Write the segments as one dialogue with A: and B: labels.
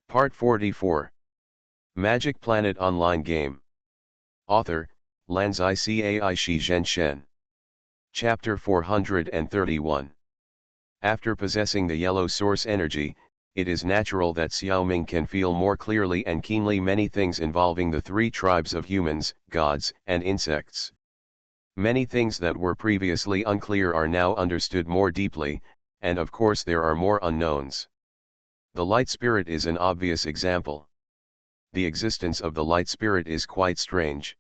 A: Part 44. Magic Planet Online Game. Author, Lanzai Cai Shi Zhen Shen. Chapter 431. After possessing the yellow source energy, it is natural that Xiaoming can feel more clearly and keenly many things involving the three tribes of humans, gods, and insects. Many things that were previously unclear are now understood more deeply, and of course there are more unknowns. The light spirit is an obvious example. The existence of the light spirit is quite strange.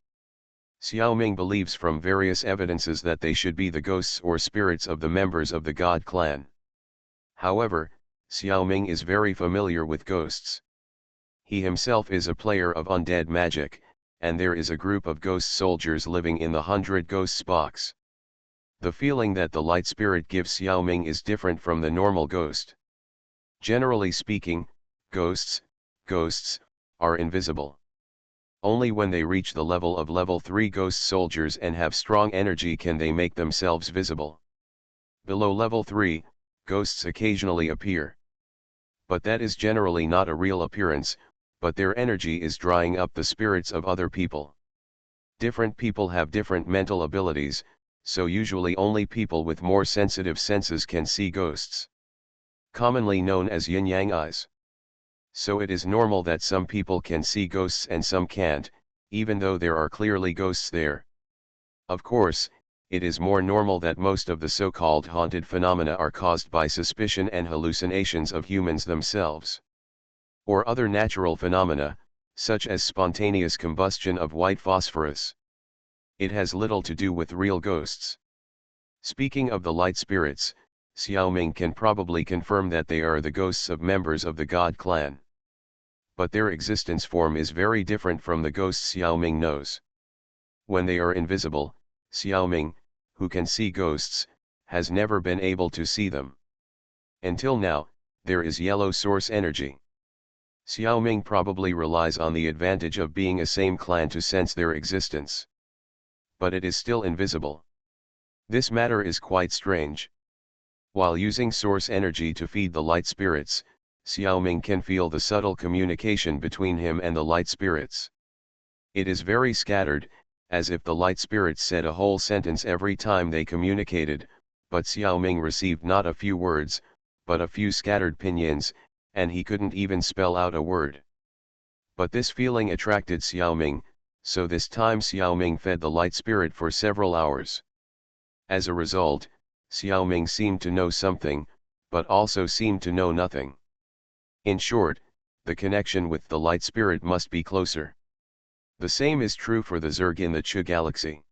A: Xiaoming believes from various evidences that they should be the ghosts or spirits of the members of the God clan. However, Xiaoming is very familiar with ghosts. He himself is a player of undead magic, and there is a group of ghost soldiers living in the 100 Ghosts box. The feeling that the light spirit gives Xiaoming is different from the normal ghost. Generally speaking, ghosts are invisible. Only when they reach the level of level 3 ghost soldiers and have strong energy can they make themselves visible. Below level 3, ghosts occasionally appear. But that is generally not a real appearance, but their energy is drying up the spirits of other people. Different people have different mental abilities, so usually only people with more sensitive senses can see ghosts. Commonly known as yin-yang eyes. So it is normal that some people can see ghosts and some can't, even though there are clearly ghosts there. Of course, it is more normal that most of the so-called haunted phenomena are caused by suspicion and hallucinations of humans themselves. Or other natural phenomena, such as spontaneous combustion of white phosphorus. It has little to do with real ghosts. Speaking of the light spirits, Xiaoming can probably confirm that they are the ghosts of members of the God clan. But their existence form is very different from the ghosts Xiaoming knows. When they are invisible, Xiaoming, who can see ghosts, has never been able to see them. Until now, there is yellow source energy. Xiaoming probably relies on the advantage of being a same clan to sense their existence. But it is still invisible. This matter is quite strange. While using source energy to feed the light spirits, Xiaoming can feel the subtle communication between him and the light spirits. It is very scattered, as if the light spirits said a whole sentence every time they communicated, but Xiaoming received not a few words, but a few scattered pinyin, and he couldn't even spell out a word. But this feeling attracted Xiaoming, so this time Xiaoming fed the light spirit for several hours. As a result, Xiaoming seemed to know something, but also seemed to know nothing. In short, the connection with the light spirit must be closer. The same is true for the Zerg in the Chu galaxy.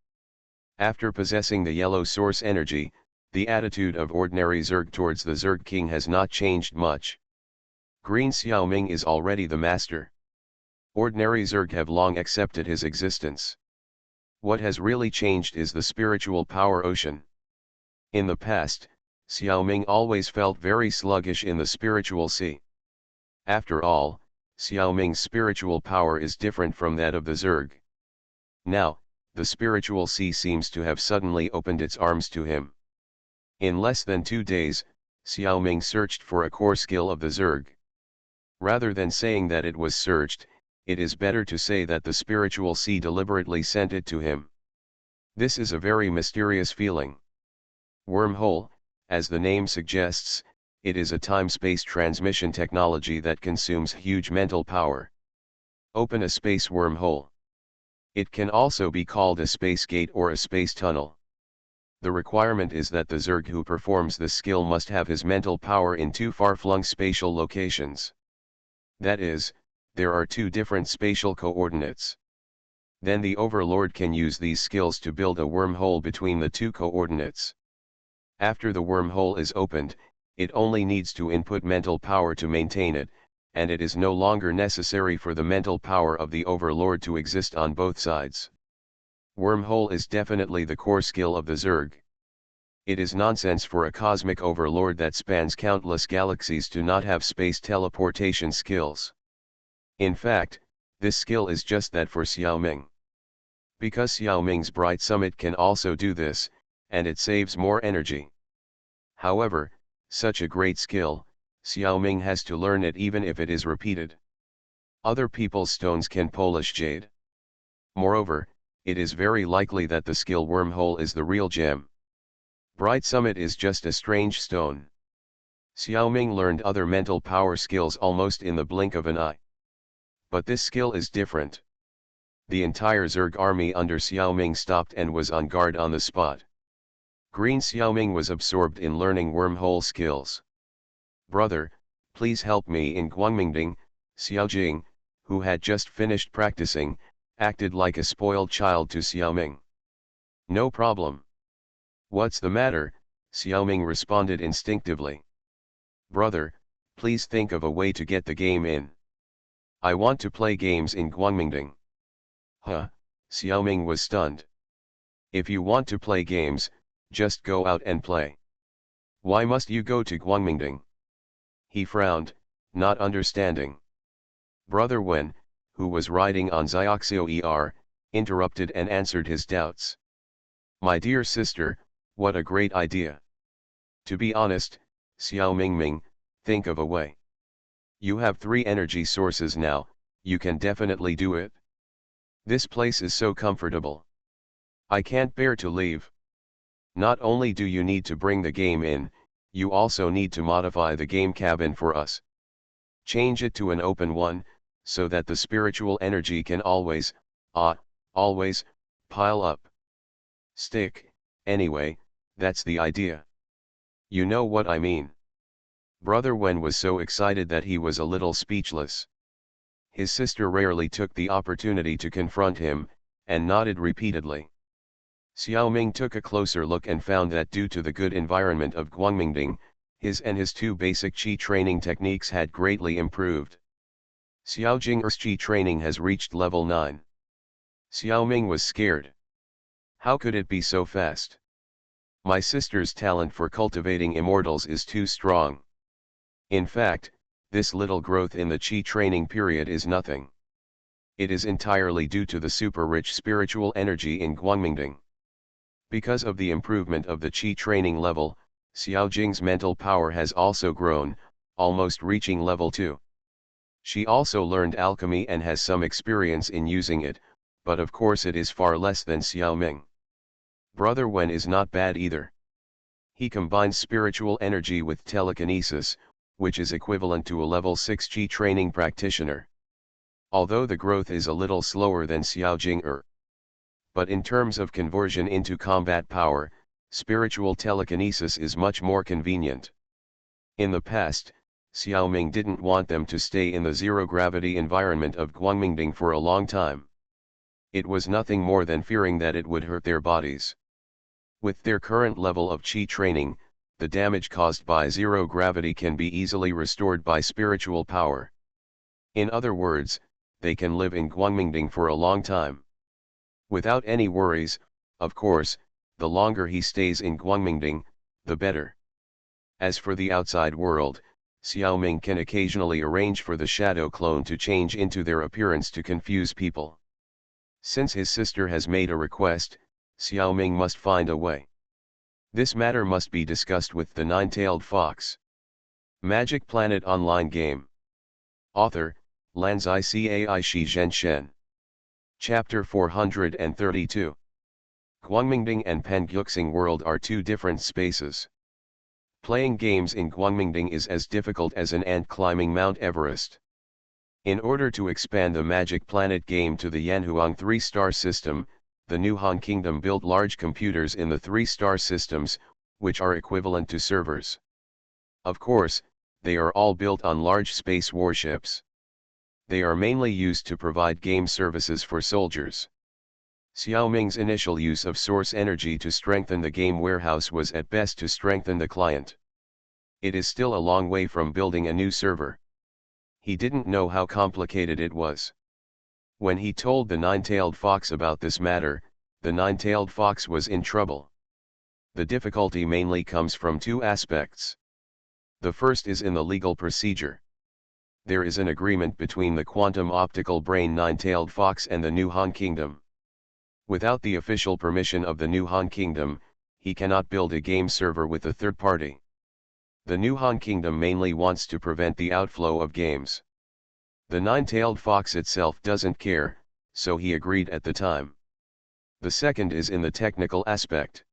A: After possessing the yellow source energy, the attitude of ordinary Zerg towards the Zerg king has not changed much. Green Xiaoming is already the master. Ordinary Zerg have long accepted his existence. What has really changed is the spiritual power ocean. In the past, Xiaoming always felt very sluggish in the spiritual sea. After all, Xiaoming's spiritual power is different from that of the Zerg. Now, the spiritual sea seems to have suddenly opened its arms to him. In less than 2 days, Xiaoming searched for a core skill of the Zerg. Rather than saying that it was searched, it is better to say that the spiritual sea deliberately sent it to him. This is a very mysterious feeling. Wormhole, as the name suggests, it is a time-space transmission technology that consumes huge mental power. Open a space wormhole. It can also be called a space gate or a space tunnel. The requirement is that the Zerg who performs this skill must have his mental power in 2 far-flung spatial locations. That is, there are 2 different spatial coordinates. Then the Overlord can use these skills to build a wormhole between the 2 coordinates. After the wormhole is opened, it only needs to input mental power to maintain it, and it is no longer necessary for the mental power of the Overlord to exist on both sides. Wormhole is definitely the core skill of the Zerg. It is nonsense for a cosmic overlord that spans countless galaxies to not have space teleportation skills. In fact, this skill is just that for Xiaoming. Because Xiaoming's Bright Summit can also do this, and it saves more energy. However, such a great skill, Xiaoming has to learn it even if it is repeated. Other people's stones can polish jade. Moreover, it is very likely that the skill wormhole is the real gem. Bright Summit is just a strange stone. Xiaoming learned other mental power skills almost in the blink of an eye. But this skill is different. The entire Zerg army under Xiaoming stopped and was on guard on the spot. Green Xiaoming was absorbed in learning wormhole skills. Brother, please help me in Guangmingding. Xiaojing, who had just finished practicing, acted like a spoiled child to Xiaoming. No problem. What's the matter? Xiaoming responded instinctively. Brother, please think of a way to get the game in. I want to play games in Guangmingding. Huh? Xiaoming was stunned. If you want to play games, just go out and play. Why must you go to Guangmingding? He frowned, not understanding. Brother Wen, who was riding on Xiaoxiao interrupted and answered his doubts. My dear sister, what a great idea. To be honest, Xiao Mingming, think of a way. You have 3 energy sources now, you can definitely do it. This place is so comfortable. I can't bear to leave. Not only do you need to bring the game in, you also need to modify the game cabin for us. Change it to an open one, so that the spiritual energy can always pile up. Stick, anyway, that's the idea. You know what I mean. Brother Wen was so excited that he was a little speechless. His sister rarely took the opportunity to confront him, and nodded repeatedly. Xiaoming took a closer look and found that due to the good environment of Guangmingding, his 2 basic Qi training techniques had greatly improved. Xiaojing's Qi training has reached level 9. Xiaoming was scared. How could it be so fast? My sister's talent for cultivating immortals is too strong. In fact, this little growth in the Qi training period is nothing. It is entirely due to the super-rich spiritual energy in Guangmingding. Because of the improvement of the Qi training level, Xiaojing's mental power has also grown, almost reaching level 2. She also learned alchemy and has some experience in using it, but of course it is far less than Xiaoming. Brother Wen is not bad either. He combines spiritual energy with telekinesis, which is equivalent to a level 6 Qi training practitioner. Although the growth is a little slower than Xiaojing. But in terms of conversion into combat power, spiritual telekinesis is much more convenient. In the past, Xiaoming didn't want them to stay in the zero-gravity environment of Guangmingding for a long time. It was nothing more than fearing that it would hurt their bodies. With their current level of Qi training, the damage caused by zero gravity can be easily restored by spiritual power. In other words, they can live in Guangmingding for a long time. Without any worries, of course, the longer he stays in Guangmingding, the better. As for the outside world, Xiaoming can occasionally arrange for the shadow clone to change into their appearance to confuse people. Since his sister has made a request, Xiaoming must find a way. This matter must be discussed with the Nine-Tailed Fox. Magic Planet Online Game. Author, Lanzai Cai Shi Zhen Shen. Chapter 432. Guangmingding and Pengyuxing World are 2 different spaces. Playing games in Guangmingding is as difficult as an ant climbing Mount Everest. In order to expand the Magic Planet game to the Yanhuang 3-star system, the New Han Kingdom built large computers in the 3-star systems, which are equivalent to servers. Of course, they are all built on large space warships. They are mainly used to provide game services for soldiers. Xiaoming's initial use of source energy to strengthen the game warehouse was at best to strengthen the client. It is still a long way from building a new server. He didn't know how complicated it was. When he told the Nine-Tailed Fox about this matter, the Nine-Tailed Fox was in trouble. The difficulty mainly comes from 2 aspects. The first is in the legal procedure. There is an agreement between the quantum optical brain Nine-Tailed Fox and the New Han Kingdom. Without the official permission of the New Han Kingdom, he cannot build a game server with a third party. The New Han Kingdom mainly wants to prevent the outflow of games. The nine-tailed fox itself doesn't care, so he agreed at the time. The second is in the technical aspect.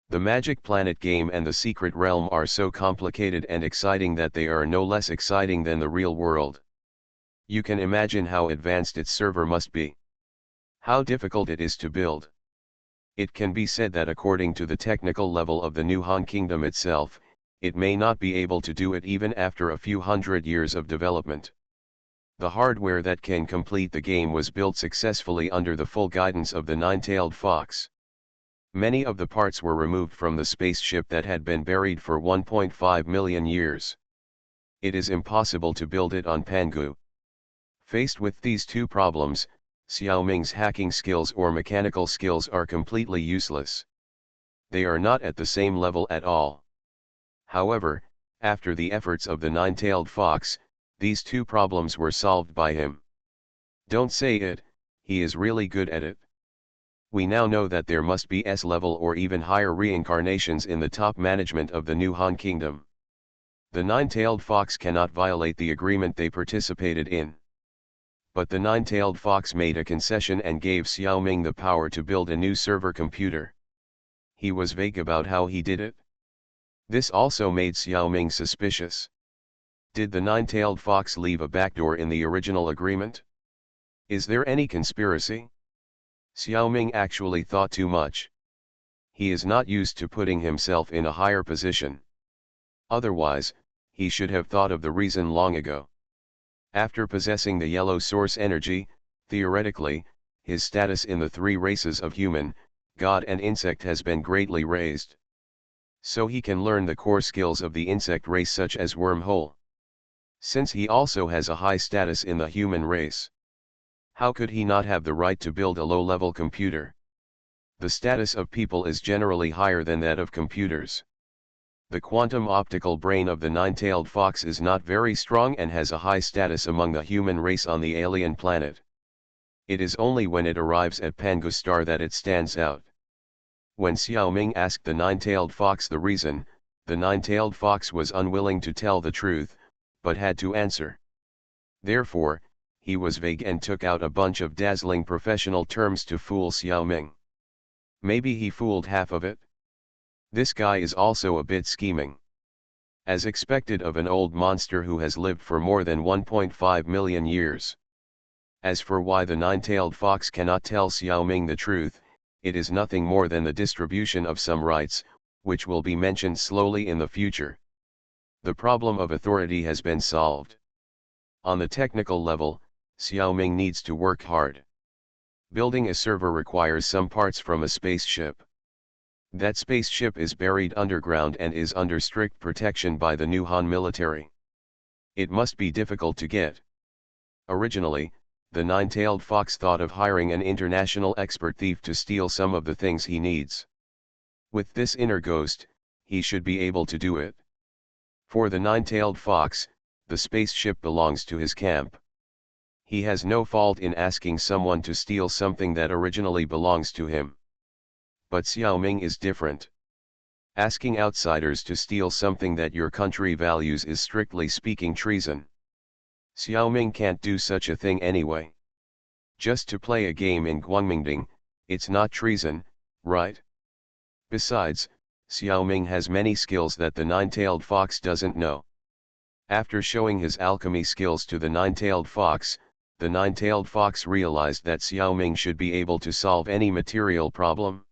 A: The Magic Planet game and the Secret Realm are so complicated and exciting that they are no less exciting than the real world. You can imagine how advanced its server must be. How difficult it is to build. It can be said that according to the technical level of the New Han Kingdom itself, it may not be able to do it even after a few hundred years of development. The hardware that can complete the game was built successfully under the full guidance of the nine-tailed fox. Many of the parts were removed from the spaceship that had been buried for 1.5 million years. It is impossible to build it on Pangu. Faced with these two problems, Xiao Ming's hacking skills or mechanical skills are completely useless. They are not at the same level at all. However, after the efforts of the nine-tailed fox, these two problems were solved by him. Don't say it, he is really good at it. We now know that there must be S-level or even higher reincarnations in the top management of the New Han Kingdom. The nine-tailed fox cannot violate the agreement they participated in. But the nine-tailed fox made a concession and gave Xiao Ming the power to build a new server computer. He was vague about how he did it. This also made Xiao Ming suspicious. Did the nine-tailed fox leave a backdoor in the original agreement? Is there any conspiracy? Xiao Ming actually thought too much. He is not used to putting himself in a higher position. Otherwise, he should have thought of the reason long ago. After possessing the yellow source energy, theoretically, his status in the three races of human, god and insect has been greatly raised. So he can learn the core skills of the insect race such as wormhole. Since he also has a high status in the human race, how could he not have the right to build a low-level computer? The status of people is generally higher than that of computers. The quantum optical brain of the nine-tailed fox is not very strong and has a high status among the human race on the alien planet. It is only when it arrives at Pangu Star that it stands out. When Xiao Ming asked the nine-tailed fox the reason, the nine-tailed fox was unwilling to tell the truth, but had to answer. Therefore, he was vague and took out a bunch of dazzling professional terms to fool Xiao Ming. Maybe he fooled half of it. This guy is also a bit scheming. As expected of an old monster who has lived for more than 1.5 million years. As for why the nine-tailed fox cannot tell Xiao Ming the truth, it is nothing more than the distribution of some rights, which will be mentioned slowly in the future. The problem of authority has been solved. On the technical level, Xiao Ming needs to work hard. Building a server requires some parts from a spaceship. That spaceship is buried underground and is under strict protection by the New Han military. It must be difficult to get. Originally, the nine-tailed fox thought of hiring an international expert thief to steal some of the things he needs. With this inner ghost, he should be able to do it. For the nine-tailed fox, the spaceship belongs to his camp. He has no fault in asking someone to steal something that originally belongs to him. But Xiao Ming is different. Asking outsiders to steal something that your country values is strictly speaking treason. Xiao Ming can't do such a thing anyway. Just to play a game in Guangmingding, it's not treason, right? Besides, Xiao Ming has many skills that the nine-tailed fox doesn't know. After showing his alchemy skills to the nine-tailed fox, the nine-tailed fox realized that Xiao Ming should be able to solve any material problem.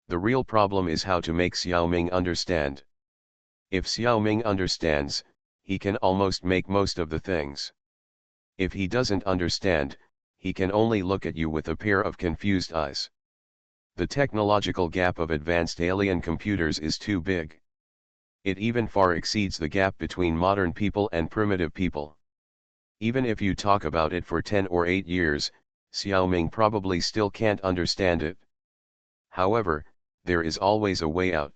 A: The real problem is how to make Xiao Ming understand. If Xiao Ming understands, he can almost make most of the things. If he doesn't understand, he can only look at you with a pair of confused eyes. The technological gap of advanced alien computers is too big. It even far exceeds the gap between modern people and primitive people. Even if you talk about it for 10 or 8 years, Xiao Ming probably still can't understand it. However, there is always a way out.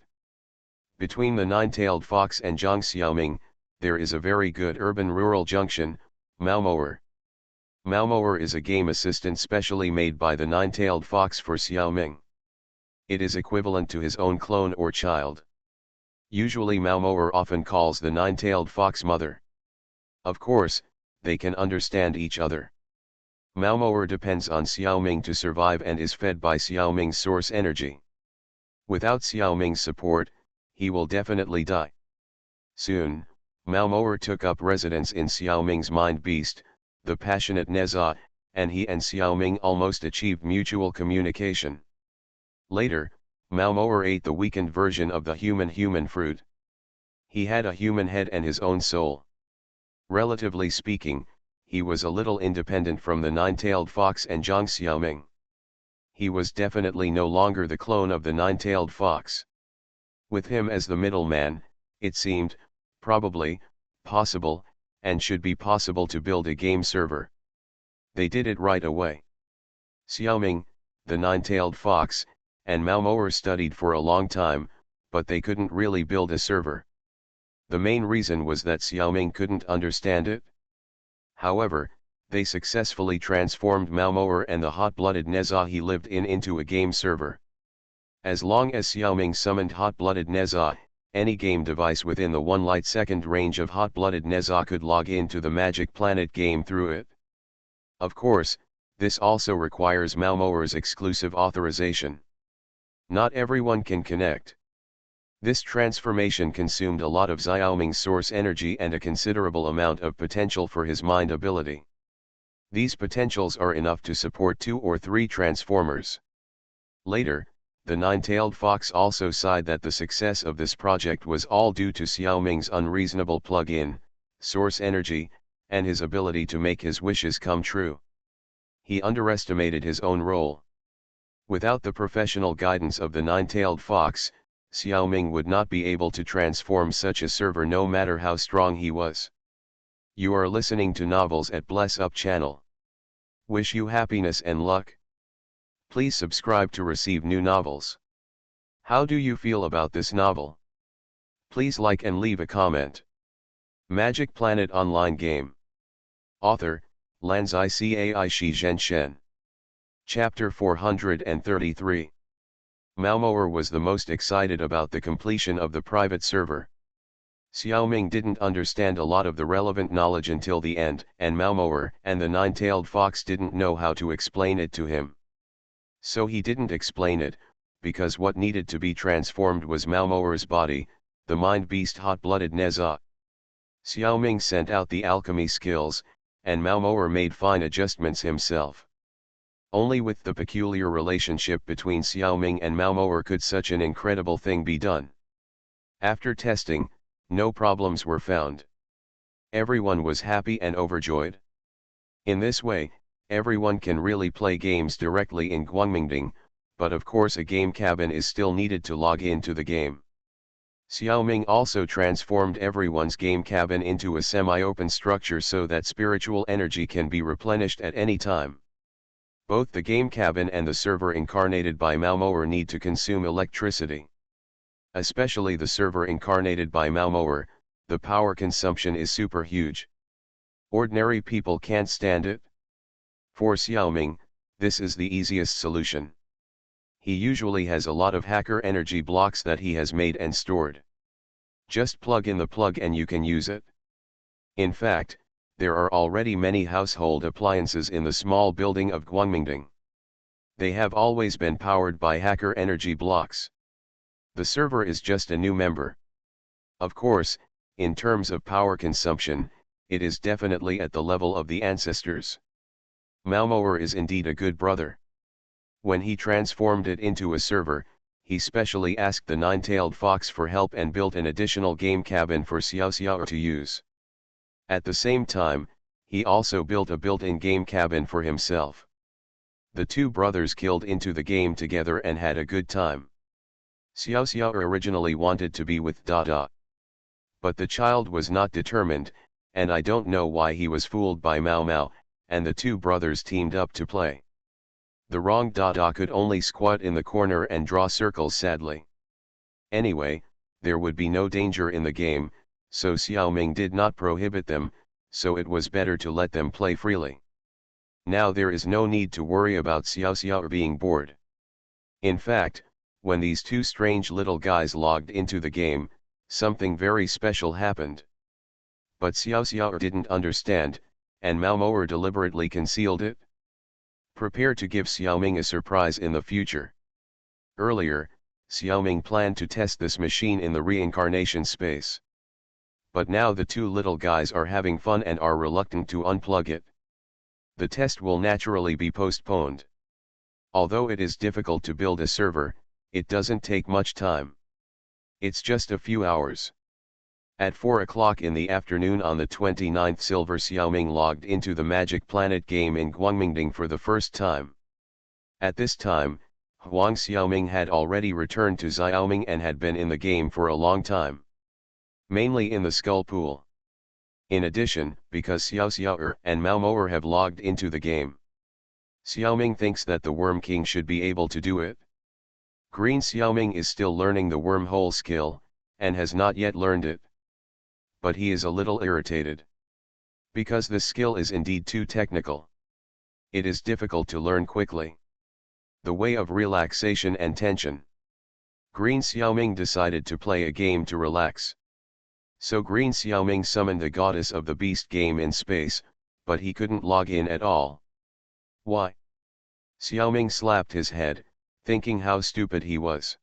A: Between the nine-tailed fox and Zhang Xiaoming, there is a very good urban-rural junction, Maomoer. Maomoer is a game assistant specially made by the nine-tailed fox for Xiaoming. It is equivalent to his own clone or child. Usually Maomoer often calls the nine-tailed fox mother. Of course, they can understand each other. Maomoer depends on Xiaoming to survive and is fed by Xiaoming's source energy. Without Xiaoming's support, he will definitely die. Soon, Maomoer took up residence in Xiaoming's mind beast, the passionate Neza, and he and Xiaoming almost achieved mutual communication. Later, Maomoer ate the weakened version of the human fruit. He had a human head and his own soul. Relatively speaking, he was a little independent from the nine-tailed fox and Zhang Xiaoming. He was definitely no longer the clone of the nine-tailed fox. With him as the middleman, it seemed, probably, possible, and should be possible to build a game server. They did it right away. Xiaoming, the nine-tailed fox, and Maomoer studied for a long time, but they couldn't really build a server. The main reason was that Xiaoming couldn't understand it. However, they successfully transformed Maomoer and the hot-blooded Neza he lived in into a game server. As long as Xiaoming summoned hot-blooded Neza, any game device within the 1 light-second range of hot-blooded Neza could log into the Magic Planet game through it. Of course, this also requires Maomoer's exclusive authorization. Not everyone can connect. This transformation consumed a lot of Xiaoming's source energy and a considerable amount of potential for his mind ability. These potentials are enough to support 2 or 3 transformers. Later, the nine-tailed fox also sighed that the success of this project was all due to Xiaoming's unreasonable plug-in, source energy, and his ability to make his wishes come true. He underestimated his own role. Without the professional guidance of the nine-tailed fox, Xiaoming would not be able to transform such a server no matter how strong he was. You are listening to Novels at Bless Up channel. Wish you happiness and luck. Please subscribe to receive new novels. How do you feel about this novel? Please like and leave a comment. Magic Planet Online Game. Author, Lanzai Cai Shi Zhen Shen. Chapter 433. Maomoer was the most excited about the completion of the private server. Xiaoming didn't understand a lot of the relevant knowledge until the end, and Maomoer and the nine-tailed fox didn't know how to explain it to him. So he didn't explain it, because what needed to be transformed was Maomoer's body, the mind beast hot-blooded Neza. Xiaoming sent out the alchemy skills, and Maomoer made fine adjustments himself. Only with the peculiar relationship between Xiaoming and Maomoer could such an incredible thing be done. After testing, no problems were found. Everyone was happy and overjoyed. In this way, everyone can really play games directly in Guangmingding, but of course a game cabin is still needed to log into the game. Xiaoming also transformed everyone's game cabin into a semi-open structure so that spiritual energy can be replenished at any time. Both the game cabin and the server incarnated by Maomoer need to consume electricity. Especially the server incarnated by Maomoer, the power consumption is super huge. Ordinary people can't stand it. For Xiaoming, this is the easiest solution. He usually has a lot of hacker energy blocks that he has made and stored. Just plug in the plug and you can use it. In fact, there are already many household appliances in the small building of Guangmingding. They have always been powered by hacker energy blocks. The server is just a new member. Of course, in terms of power consumption, it is definitely at the level of the ancestors. Maomoer is indeed a good brother. When he transformed it into a server, he specially asked the nine-tailed fox for help and built an additional game cabin for Xiao to use. At the same time, he also built a built-in game cabin for himself. The two brothers killed into the game together and had a good time. Xiao originally wanted to be with Dada. But the child was not determined, and I don't know why he was fooled by Mao, and the two brothers teamed up to play. The wrong Dada could only squat in the corner and draw circles sadly. Anyway, there would be no danger in the game, so Xiaoming did not prohibit them, so it was better to let them play freely. Now there is no need to worry about Xiao being bored. In fact, when these two strange little guys logged into the game, something very special happened. But Xiao didn't understand, and Maomoer deliberately concealed it? Prepare to give Xiaoming a surprise in the future. Earlier, Xiaoming planned to test this machine in the reincarnation space. But now the two little guys are having fun and are reluctant to unplug it. The test will naturally be postponed. Although it is difficult to build a server, it doesn't take much time. It's just a few hours. At 4 o'clock in the afternoon on the 29th, Silver Xiaoming logged into the Magic Planet game in Guangmingding for the first time. At this time, Huang Xiaoming had already returned to Xiaoming and had been in the game for a long time. Mainly in the Skull Pool. In addition, because Xiao Xiaoer and Maomoer have logged into the game, Xiaoming thinks that the Worm King should be able to do it. Green Xiaoming is still learning the wormhole skill, and has not yet learned it. But he is a little irritated. Because the skill is indeed too technical. It is difficult to learn quickly. The way of relaxation and tension. Green Xiaoming decided to play a game to relax. So Green Xiaoming summoned the goddess of the beast game in space, but he couldn't log in at all. Why? Xiaoming slapped his head, thinking how stupid he was.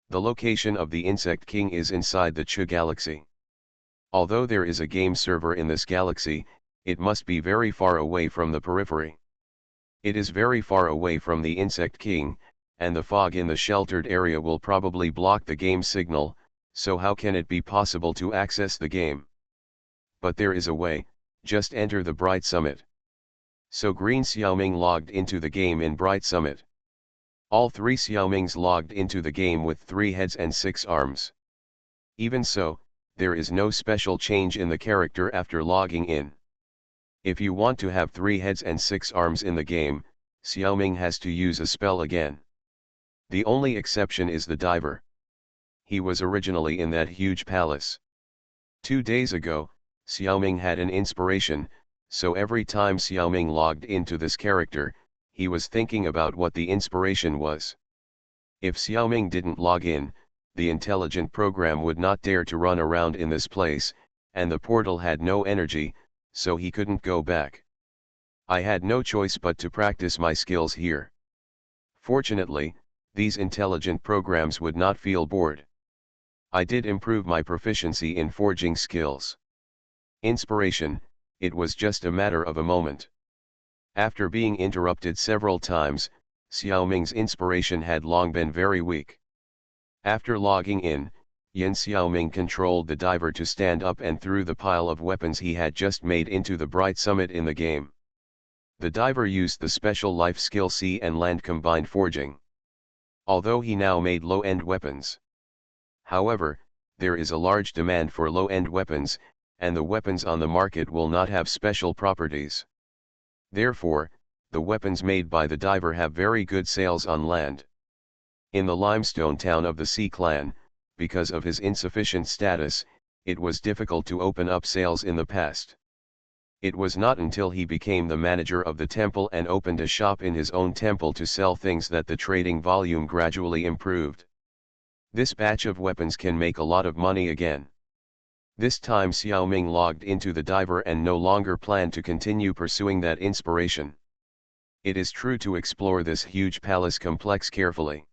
A: The location of the Insect King is inside the Chu galaxy. Although there is a game server in this galaxy, it must be very far away from the periphery. It is very far away from the Insect King, and the fog in the sheltered area will probably block the game signal, so how can it be possible to access the game? But there is a way, just enter the Bright Summit. So Green Xiaoming logged into the game in Bright Summit. All three Xiaomings logged into the game with 3 heads and 6 arms. Even so, there is no special change in the character after logging in. If you want to have 3 heads and 6 arms in the game, Xiaoming has to use a spell again. The only exception is the diver. He was originally in that huge palace. 2 days ago, Xiaoming had an inspiration, so every time Xiaoming logged into this character, he was thinking about what the inspiration was. If Xiaoming didn't log in, the intelligent program would not dare to run around in this place, and the portal had no energy, so he couldn't go back. I had no choice but to practice my skills here. Fortunately, these intelligent programs would not feel bored. I did improve my proficiency in forging skills. Inspiration, it was just a matter of a moment. After being interrupted several times, Xiaoming's inspiration had long been very weak. After logging in, Yin Xiaoming controlled the diver to stand up and threw the pile of weapons he had just made into the Bright Summit in the game. The diver used the special life skill Sea and Land combined forging. Although he now made low-end weapons. However, there is a large demand for low-end weapons, and the weapons on the market will not have special properties. Therefore, the weapons made by the diver have very good sales on land. In the limestone town of the Sea Clan, because of his insufficient status, it was difficult to open up sales in the past. It was not until he became the manager of the temple and opened a shop in his own temple to sell things that the trading volume gradually improved. This batch of weapons can make a lot of money again. This time Xiaoming logged into the diver and no longer planned to continue pursuing that inspiration. It is true to explore this huge palace complex carefully.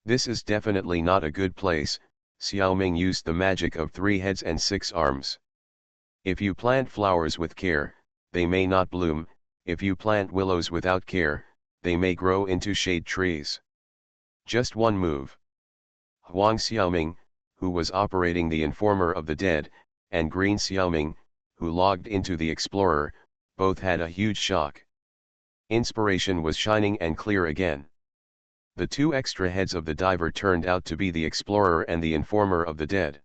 A: This is definitely not a good place. Xiaoming used the magic of 3 heads and 6 arms. If you plant flowers with care, they may not bloom. If you plant willows without care, they may grow into shade trees. Just one move. Huang Xiaoming, who was operating the Informer of the Dead, and Green Xiaoming, who logged into the Explorer, both had a huge shock. Inspiration was shining and clear again. The 2 extra heads of the diver turned out to be the Explorer and the Informer of the Dead.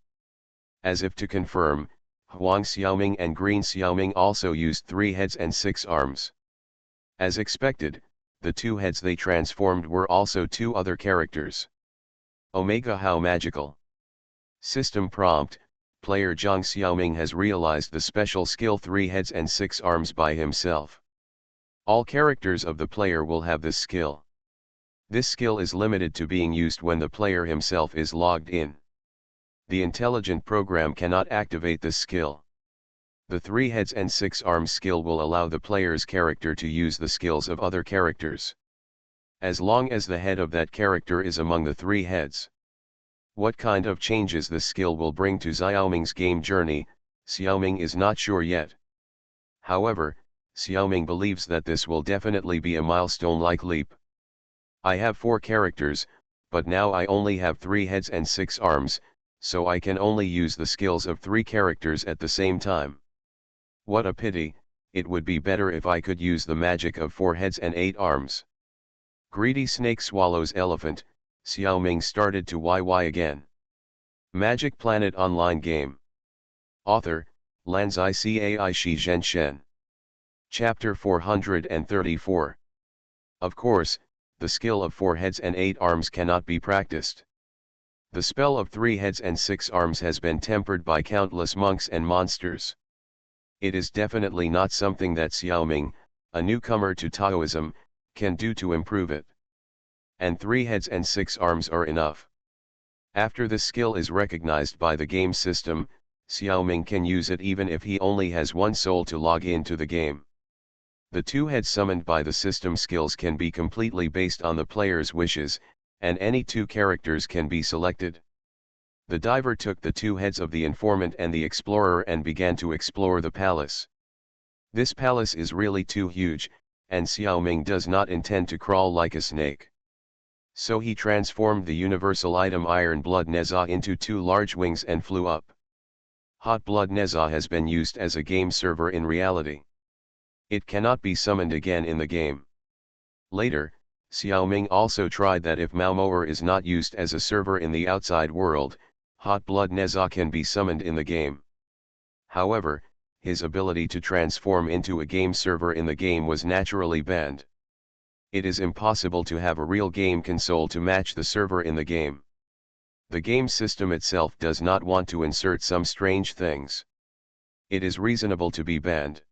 A: As if to confirm, Huang Xiaoming and Green Xiaoming also used 3 heads and 6 arms. As expected, the 2 heads they transformed were also 2 other characters. Omega, how magical. System prompt: player Zhang Xiaoming has realized the special skill 3 heads and 6 arms by himself. All characters of the player will have this skill. This skill is limited to being used when the player himself is logged in. The intelligent program cannot activate this skill. The 3 heads and 6 arms skill will allow the player's character to use the skills of other characters, as long as the head of that character is among the 3 heads. What kind of changes this skill will bring to Xiaoming's game journey, Xiaoming is not sure yet. However, Xiaoming believes that this will definitely be a milestone-like leap. I have 4 characters, but now I only have 3 heads and 6 arms, so I can only use the skills of 3 characters at the same time. What a pity, it would be better if I could use the magic of 4 heads and 8 arms. Greedy snake swallows elephant, Xiaoming started to YY again. Magic Planet Online Game. Author, Lanzai Cai Shi Zhen Shen. Chapter 434. Of course, the skill of 4 heads and 8 arms cannot be practiced. The spell of 3 heads and 6 arms has been tempered by countless monks and monsters. It is definitely not something that Xiaoming, a newcomer to Taoism, can do to improve it. And 3 heads and 6 arms are enough. After this skill is recognized by the game system, Xiaoming can use it even if he only has 1 soul to log into the game. The 2 heads summoned by the system skills can be completely based on the player's wishes, and any 2 characters can be selected. The diver took the 2 heads of the informant and the explorer and began to explore the palace. This palace is really too huge, and Xiaoming does not intend to crawl like a snake. So he transformed the universal item Iron Blood Neza into 2 large wings and flew up. Hot Blood Neza has been used as a game server in reality. It cannot be summoned again in the game. Later, Xiaoming also tried that if Malmoer is not used as a server in the outside world, Hot Blood Neza can be summoned in the game. However, his ability to transform into a game server in the game was naturally banned. It is impossible to have a real game console to match the server in the game. The game system itself does not want to insert some strange things. It is reasonable to be banned.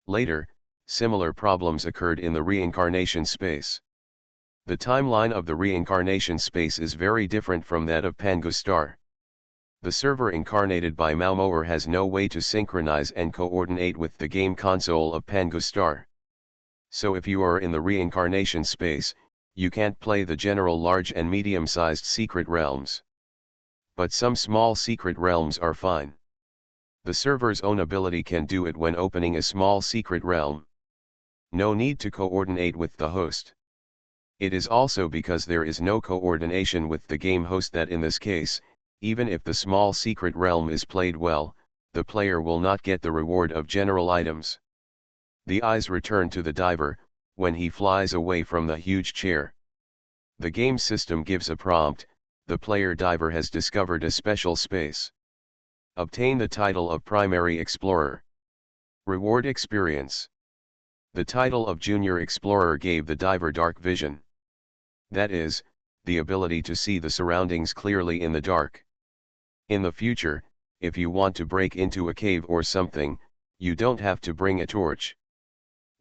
A: Later, similar problems occurred in the reincarnation space. The timeline of the reincarnation space is very different from that of Pangostar. The server incarnated by Malmoer has no way to synchronize and coordinate with the game console of Pangostar. So if you are in the reincarnation space, you can't play the general large and medium-sized secret realms. But some small secret realms are fine. The server's own ability can do it when opening a small secret realm. No need to coordinate with the host. It is also because there is no coordination with the game host that in this case, even if the small secret realm is played well, the player will not get the reward of general items. The eyes return to the diver, when he flies away from the huge chair. The game system gives a prompt, the player diver has discovered a special space. Obtain the title of Primary Explorer. Reward experience. The title of Junior Explorer gave the diver dark vision. That is, the ability to see the surroundings clearly in the dark. In the future, if you want to break into a cave or something, you don't have to bring a torch.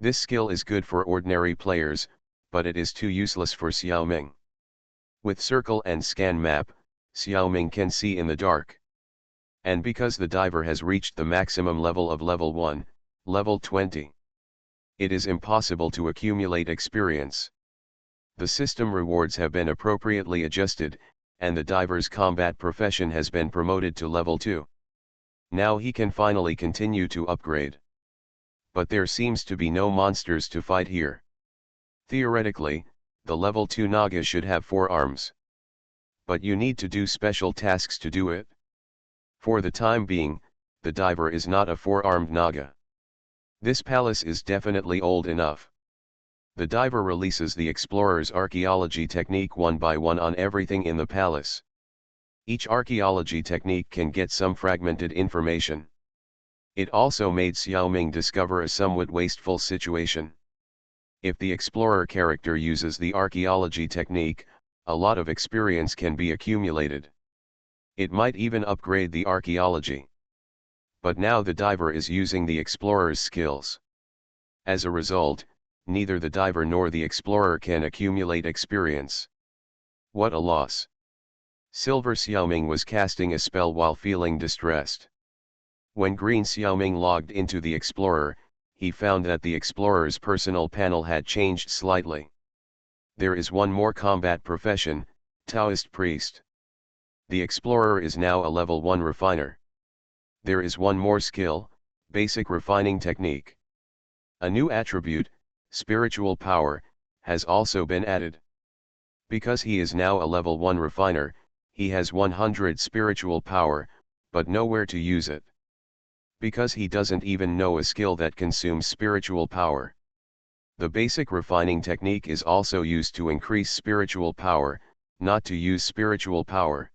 A: This skill is good for ordinary players, but it is too useless for Xiaoming. With circle and scan map, Xiaoming can see in the dark. And because the diver has reached the maximum level of level 1, level 20, it is impossible to accumulate experience. The system rewards have been appropriately adjusted, and the diver's combat profession has been promoted to level 2. Now he can finally continue to upgrade. But there seems to be no monsters to fight here. Theoretically, the level 2 Naga should have 4 arms. But you need to do special tasks to do it. For the time being, the diver is not a 4-armed Naga. This palace is definitely old enough. The diver releases the explorer's archaeology technique one by one on everything in the palace. Each archaeology technique can get some fragmented information. It also made Xiaoming discover a somewhat wasteful situation. If the explorer character uses the archaeology technique, a lot of experience can be accumulated. It might even upgrade the archaeology. But now the diver is using the explorer's skills. As a result, neither the diver nor the explorer can accumulate experience. What a loss. Silver Xiaoming was casting a spell while feeling distressed. When Green Xiaoming logged into the Explorer, he found that the Explorer's personal panel had changed slightly. There is one more combat profession, Taoist priest. The Explorer is now a level 1 refiner. There is one more skill, basic refining technique. A new attribute, spiritual power, has also been added. Because he is now a level 1 refiner, he has 100 spiritual power, but nowhere to use it. Because he doesn't even know a skill that consumes spiritual power. The basic refining technique is also used to increase spiritual power, not to use spiritual power.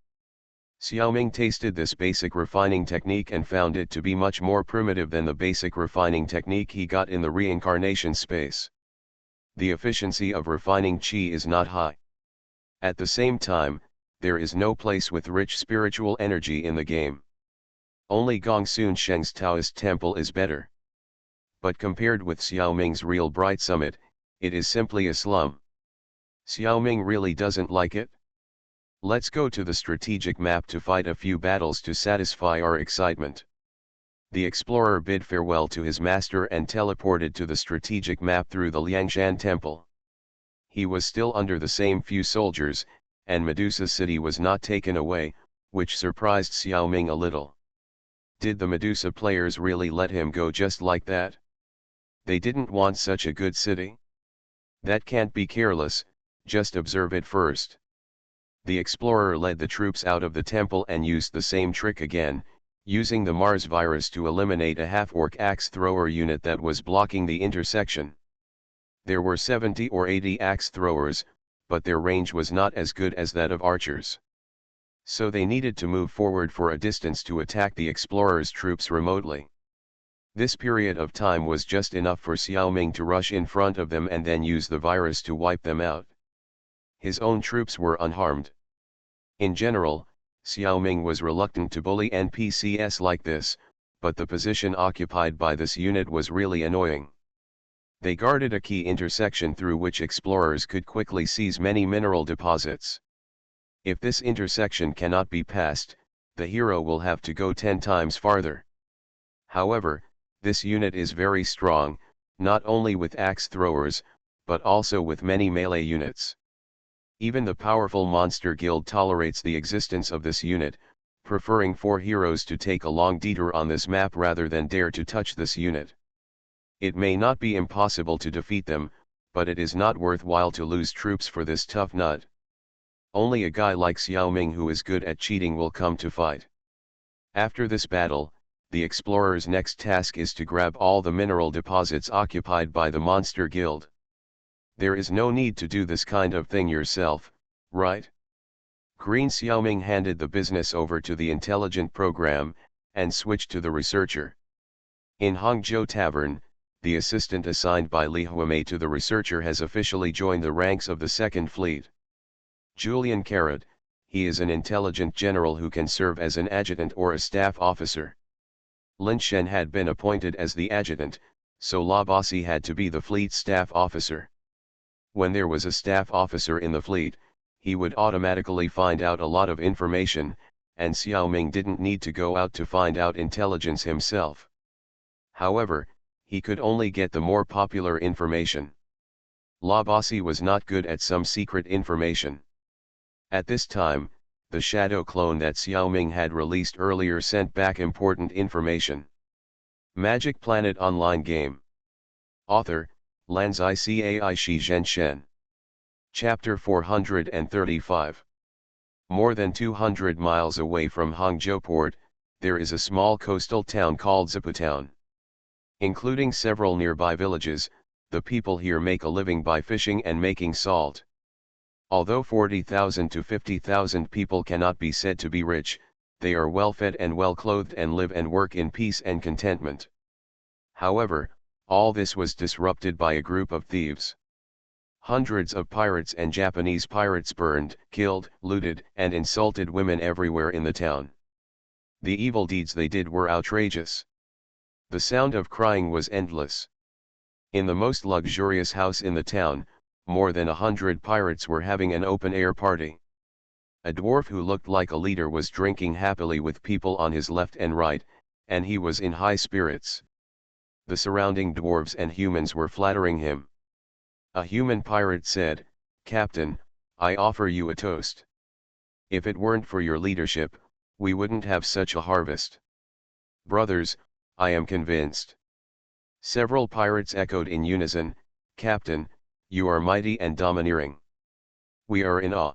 A: Xiaoming tasted this basic refining technique and found it to be much more primitive than the basic refining technique he got in the reincarnation space. The efficiency of refining qi is not high. At the same time, there is no place with rich spiritual energy in the game. Only Gongsun Sheng's Taoist temple is better. But compared with Xiaoming's real bright summit, it is simply a slum. Xiaoming really doesn't like it. Let's go to the strategic map to fight a few battles to satisfy our excitement. The explorer bid farewell to his master and teleported to the strategic map through the Liangshan temple. He was still under the same few soldiers, and Medusa City was not taken away, which surprised Xiaoming a little. Did the Medusa players really let him go just like that? They didn't want such a good city? That can't be careless, just observe it first. The explorer led the troops out of the temple and used the same trick again, using the Mars virus to eliminate a half-orc axe thrower unit that was blocking the intersection. There were 70 or 80 axe throwers, but their range was not as good as that of archers. So they needed to move forward for a distance to attack the explorer's troops remotely. This period of time was just enough for Xiaoming to rush in front of them and then use the virus to wipe them out. His own troops were unharmed. In general, Xiaoming was reluctant to bully NPCs like this, but the position occupied by this unit was really annoying. They guarded a key intersection through which explorers could quickly seize many mineral deposits. If this intersection cannot be passed, the hero will have to go 10 times farther. However, this unit is very strong, not only with axe throwers, but also with many melee units. Even the powerful monster guild tolerates the existence of this unit, preferring 4 heroes to take a long detour on this map rather than dare to touch this unit. It may not be impossible to defeat them, but it is not worthwhile to lose troops for this tough nut. Only a guy like Xiaoming who is good at cheating will come to fight. After this battle, the explorer's next task is to grab all the mineral deposits occupied by the monster guild. There is no need to do this kind of thing yourself, right? Green Xiaoming handed the business over to the intelligent program, and switched to the researcher. In Hangzhou Tavern, the assistant assigned by Li Huamei to the researcher has officially joined the ranks of the Second Fleet. Julian Carrot, he is an intelligent general who can serve as an adjutant or a staff officer. Lin Shen had been appointed as the adjutant, so La Bossi had to be the fleet staff officer. When there was a staff officer in the fleet, he would automatically find out a lot of information, and Xiaoming didn't need to go out to find out intelligence himself. However, he could only get the more popular information. La Bossi was not good at some secret information. At this time, the shadow clone that Xiaoming had released earlier sent back important information. Magic Planet Online Game. Author, Lanzai Cai Shi Zhen Shen. Chapter 435. More than 200 miles away from Hangzhou Port, there is a small coastal town called Ziputown. Including several nearby villages, the people here make a living by fishing and making salt. Although 40,000 to 50,000 people cannot be said to be rich, they are well fed and well clothed and live and work in peace and contentment. However, all this was disrupted by a group of thieves. Hundreds of pirates and Japanese pirates burned, killed, looted, and insulted women everywhere in the town. The evil deeds they did were outrageous. The sound of crying was endless. In the most luxurious house in the town, more than 100 pirates were having an open-air party. A dwarf who looked like a leader was drinking happily with people on his left and right, and he was in high spirits. The surrounding dwarves and humans were flattering him. A human pirate said, "Captain, I offer you a toast. If it weren't for your leadership, we wouldn't have such a harvest." "Brothers, I am convinced." Several pirates echoed in unison, "Captain, you are mighty and domineering. We are in awe."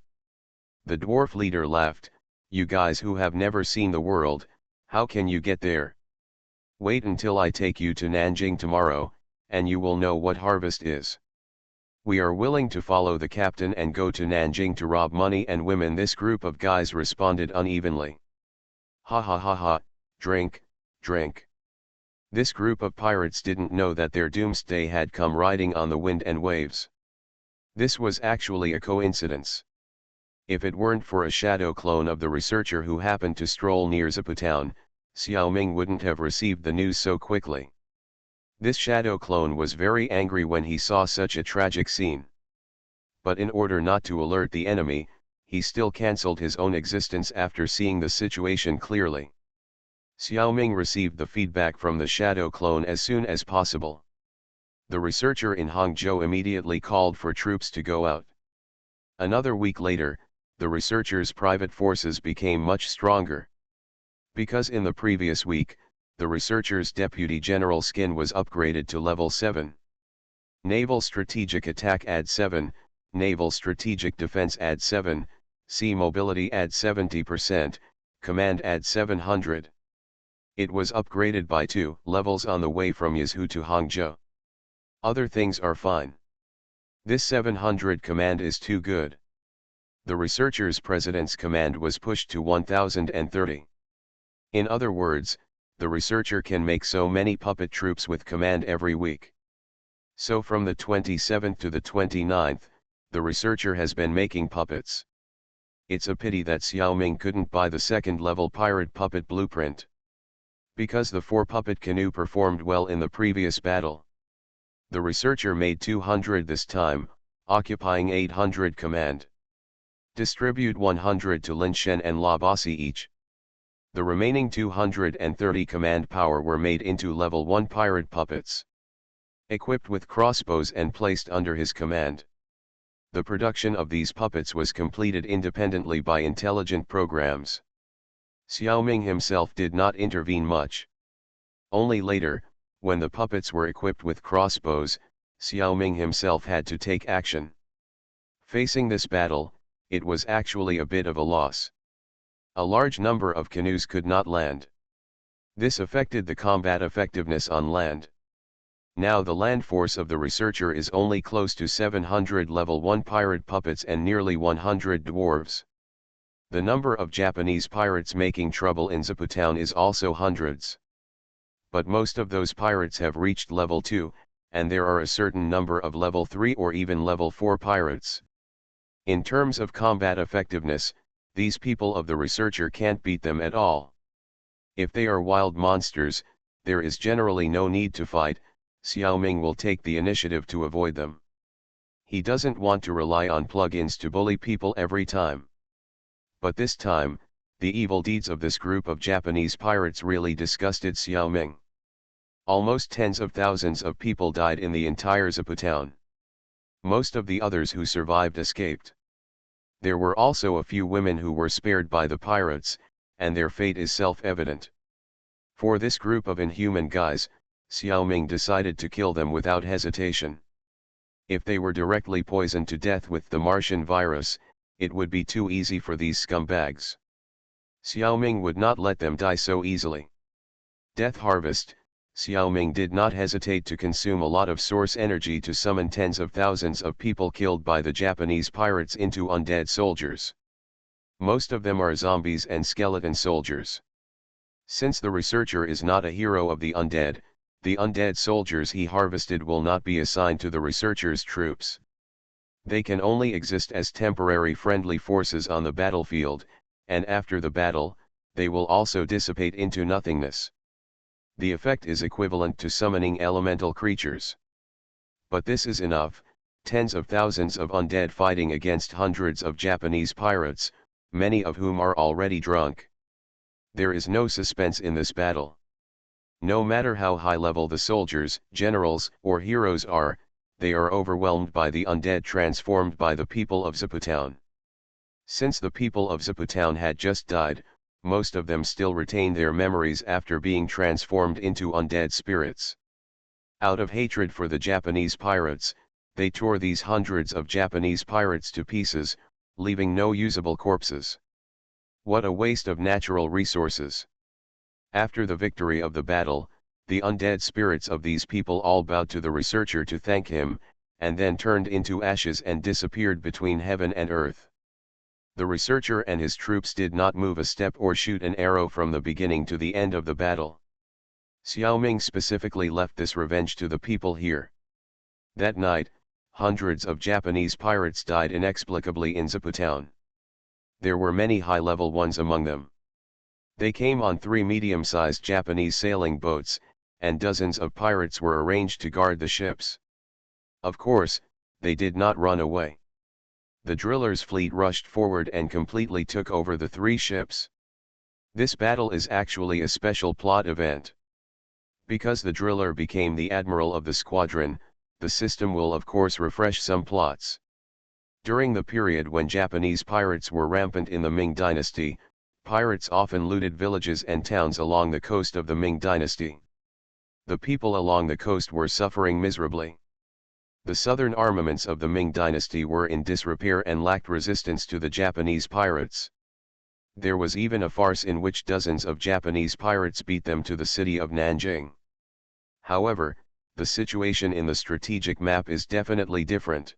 A: The dwarf leader laughed, "You guys who have never seen the world, how can you get there? Wait until I take you to Nanjing tomorrow, and you will know what harvest is." "We are willing to follow the captain and go to Nanjing to rob money and women," this group of guys responded unevenly. "Ha ha ha ha, drink, drink." This group of pirates didn't know that their doomsday had come riding on the wind and waves. This was actually a coincidence. If it weren't for a shadow clone of the researcher who happened to stroll near Zipu town, Xiaoming wouldn't have received the news so quickly. This shadow clone was very angry when he saw such a tragic scene. But in order not to alert the enemy, he still cancelled his own existence after seeing the situation clearly. Xiaoming received the feedback from the shadow clone as soon as possible. The researcher in Hangzhou immediately called for troops to go out. Another week later, the researcher's private forces became much stronger. Because in the previous week, the researcher's deputy general skin was upgraded to level 7. Naval Strategic Attack add 7, Naval Strategic Defense add 7, Sea Mobility add 70%, Command add 700. It was upgraded by 2 levels on the way from Yuzhou to Hangzhou. Other things are fine. This 700 command is too good. The researcher's president's command was pushed to 1030. In other words, the researcher can make so many puppet troops with command every week. So from the 27th to the 29th, the researcher has been making puppets. It's a pity that Xiaoming couldn't buy the second-level pirate puppet blueprint. Because the 4-puppet canoe performed well in the previous battle. The researcher made 200 this time, occupying 800 command. Distribute 100 to Linshen and La Bossi each. The remaining 230 command power were made into level 1 pirate puppets. Equipped with crossbows and placed under his command. The production of these puppets was completed independently by intelligent programs. Xiaoming himself did not intervene much. Only later, when the puppets were equipped with crossbows, Xiaoming himself had to take action. Facing this battle, it was actually a bit of a loss. A large number of canoes could not land. This affected the combat effectiveness on land. Now the land force of the researcher is only close to 700 level 1 pirate puppets and nearly 100 dwarves. The number of Japanese pirates making trouble in Zipu town is also hundreds. But most of those pirates have reached level 2, and there are a certain number of level 3 or even level 4 pirates. In terms of combat effectiveness, these people of the researcher can't beat them at all. If they are wild monsters, there is generally no need to fight. Xiaoming will take the initiative to avoid them. He doesn't want to rely on plugins to bully people every time. But this time, the evil deeds of this group of Japanese pirates really disgusted Xiaoming. Almost tens of thousands of people died in the entire Zipu town. Most of the others who survived escaped. There were also a few women who were spared by the pirates, and their fate is self-evident. For this group of inhuman guys, Xiaoming decided to kill them without hesitation. If they were directly poisoned to death with the Martian virus, it would be too easy for these scumbags. Xiaoming would not let them die so easily. Death Harvest. Xiaoming did not hesitate to consume a lot of source energy to summon tens of thousands of people killed by the Japanese pirates into undead soldiers. Most of them are zombies and skeleton soldiers. Since the researcher is not a hero of the undead soldiers he harvested will not be assigned to the researcher's troops. They can only exist as temporary friendly forces on the battlefield, and after the battle, they will also dissipate into nothingness. The effect is equivalent to summoning elemental creatures. But this is enough, tens of thousands of undead fighting against hundreds of Japanese pirates, many of whom are already drunk. There is no suspense in this battle. No matter how high level the soldiers, generals, or heroes are, they are overwhelmed by the undead transformed by the people of Zaputown. Since the people of Zaputown had just died, most of them still retain their memories after being transformed into undead spirits. Out of hatred for the Japanese pirates, they tore these hundreds of Japanese pirates to pieces, leaving no usable corpses. What a waste of natural resources! After the victory of the battle, the undead spirits of these people all bowed to the researcher to thank him, and then turned into ashes and disappeared between heaven and earth. The researcher and his troops did not move a step or shoot an arrow from the beginning to the end of the battle. Xiao Ming specifically left this revenge to the people here. That night, hundreds of Japanese pirates died inexplicably in Zaputown. There were many high-level ones among them. They came on 3 medium-sized Japanese sailing boats, and dozens of pirates were arranged to guard the ships. Of course, they did not run away. The driller's fleet rushed forward and completely took over the 3 ships. This battle is actually a special plot event. Because the driller became the admiral of the squadron, the system will of course refresh some plots. During the period when Japanese pirates were rampant in the Ming dynasty, pirates often looted villages and towns along the coast of the Ming dynasty. The people along the coast were suffering miserably. The southern armaments of the Ming dynasty were in disrepair and lacked resistance to the Japanese pirates. There was even a farce in which dozens of Japanese pirates beat them to the city of Nanjing. However, the situation in the strategic map is definitely different.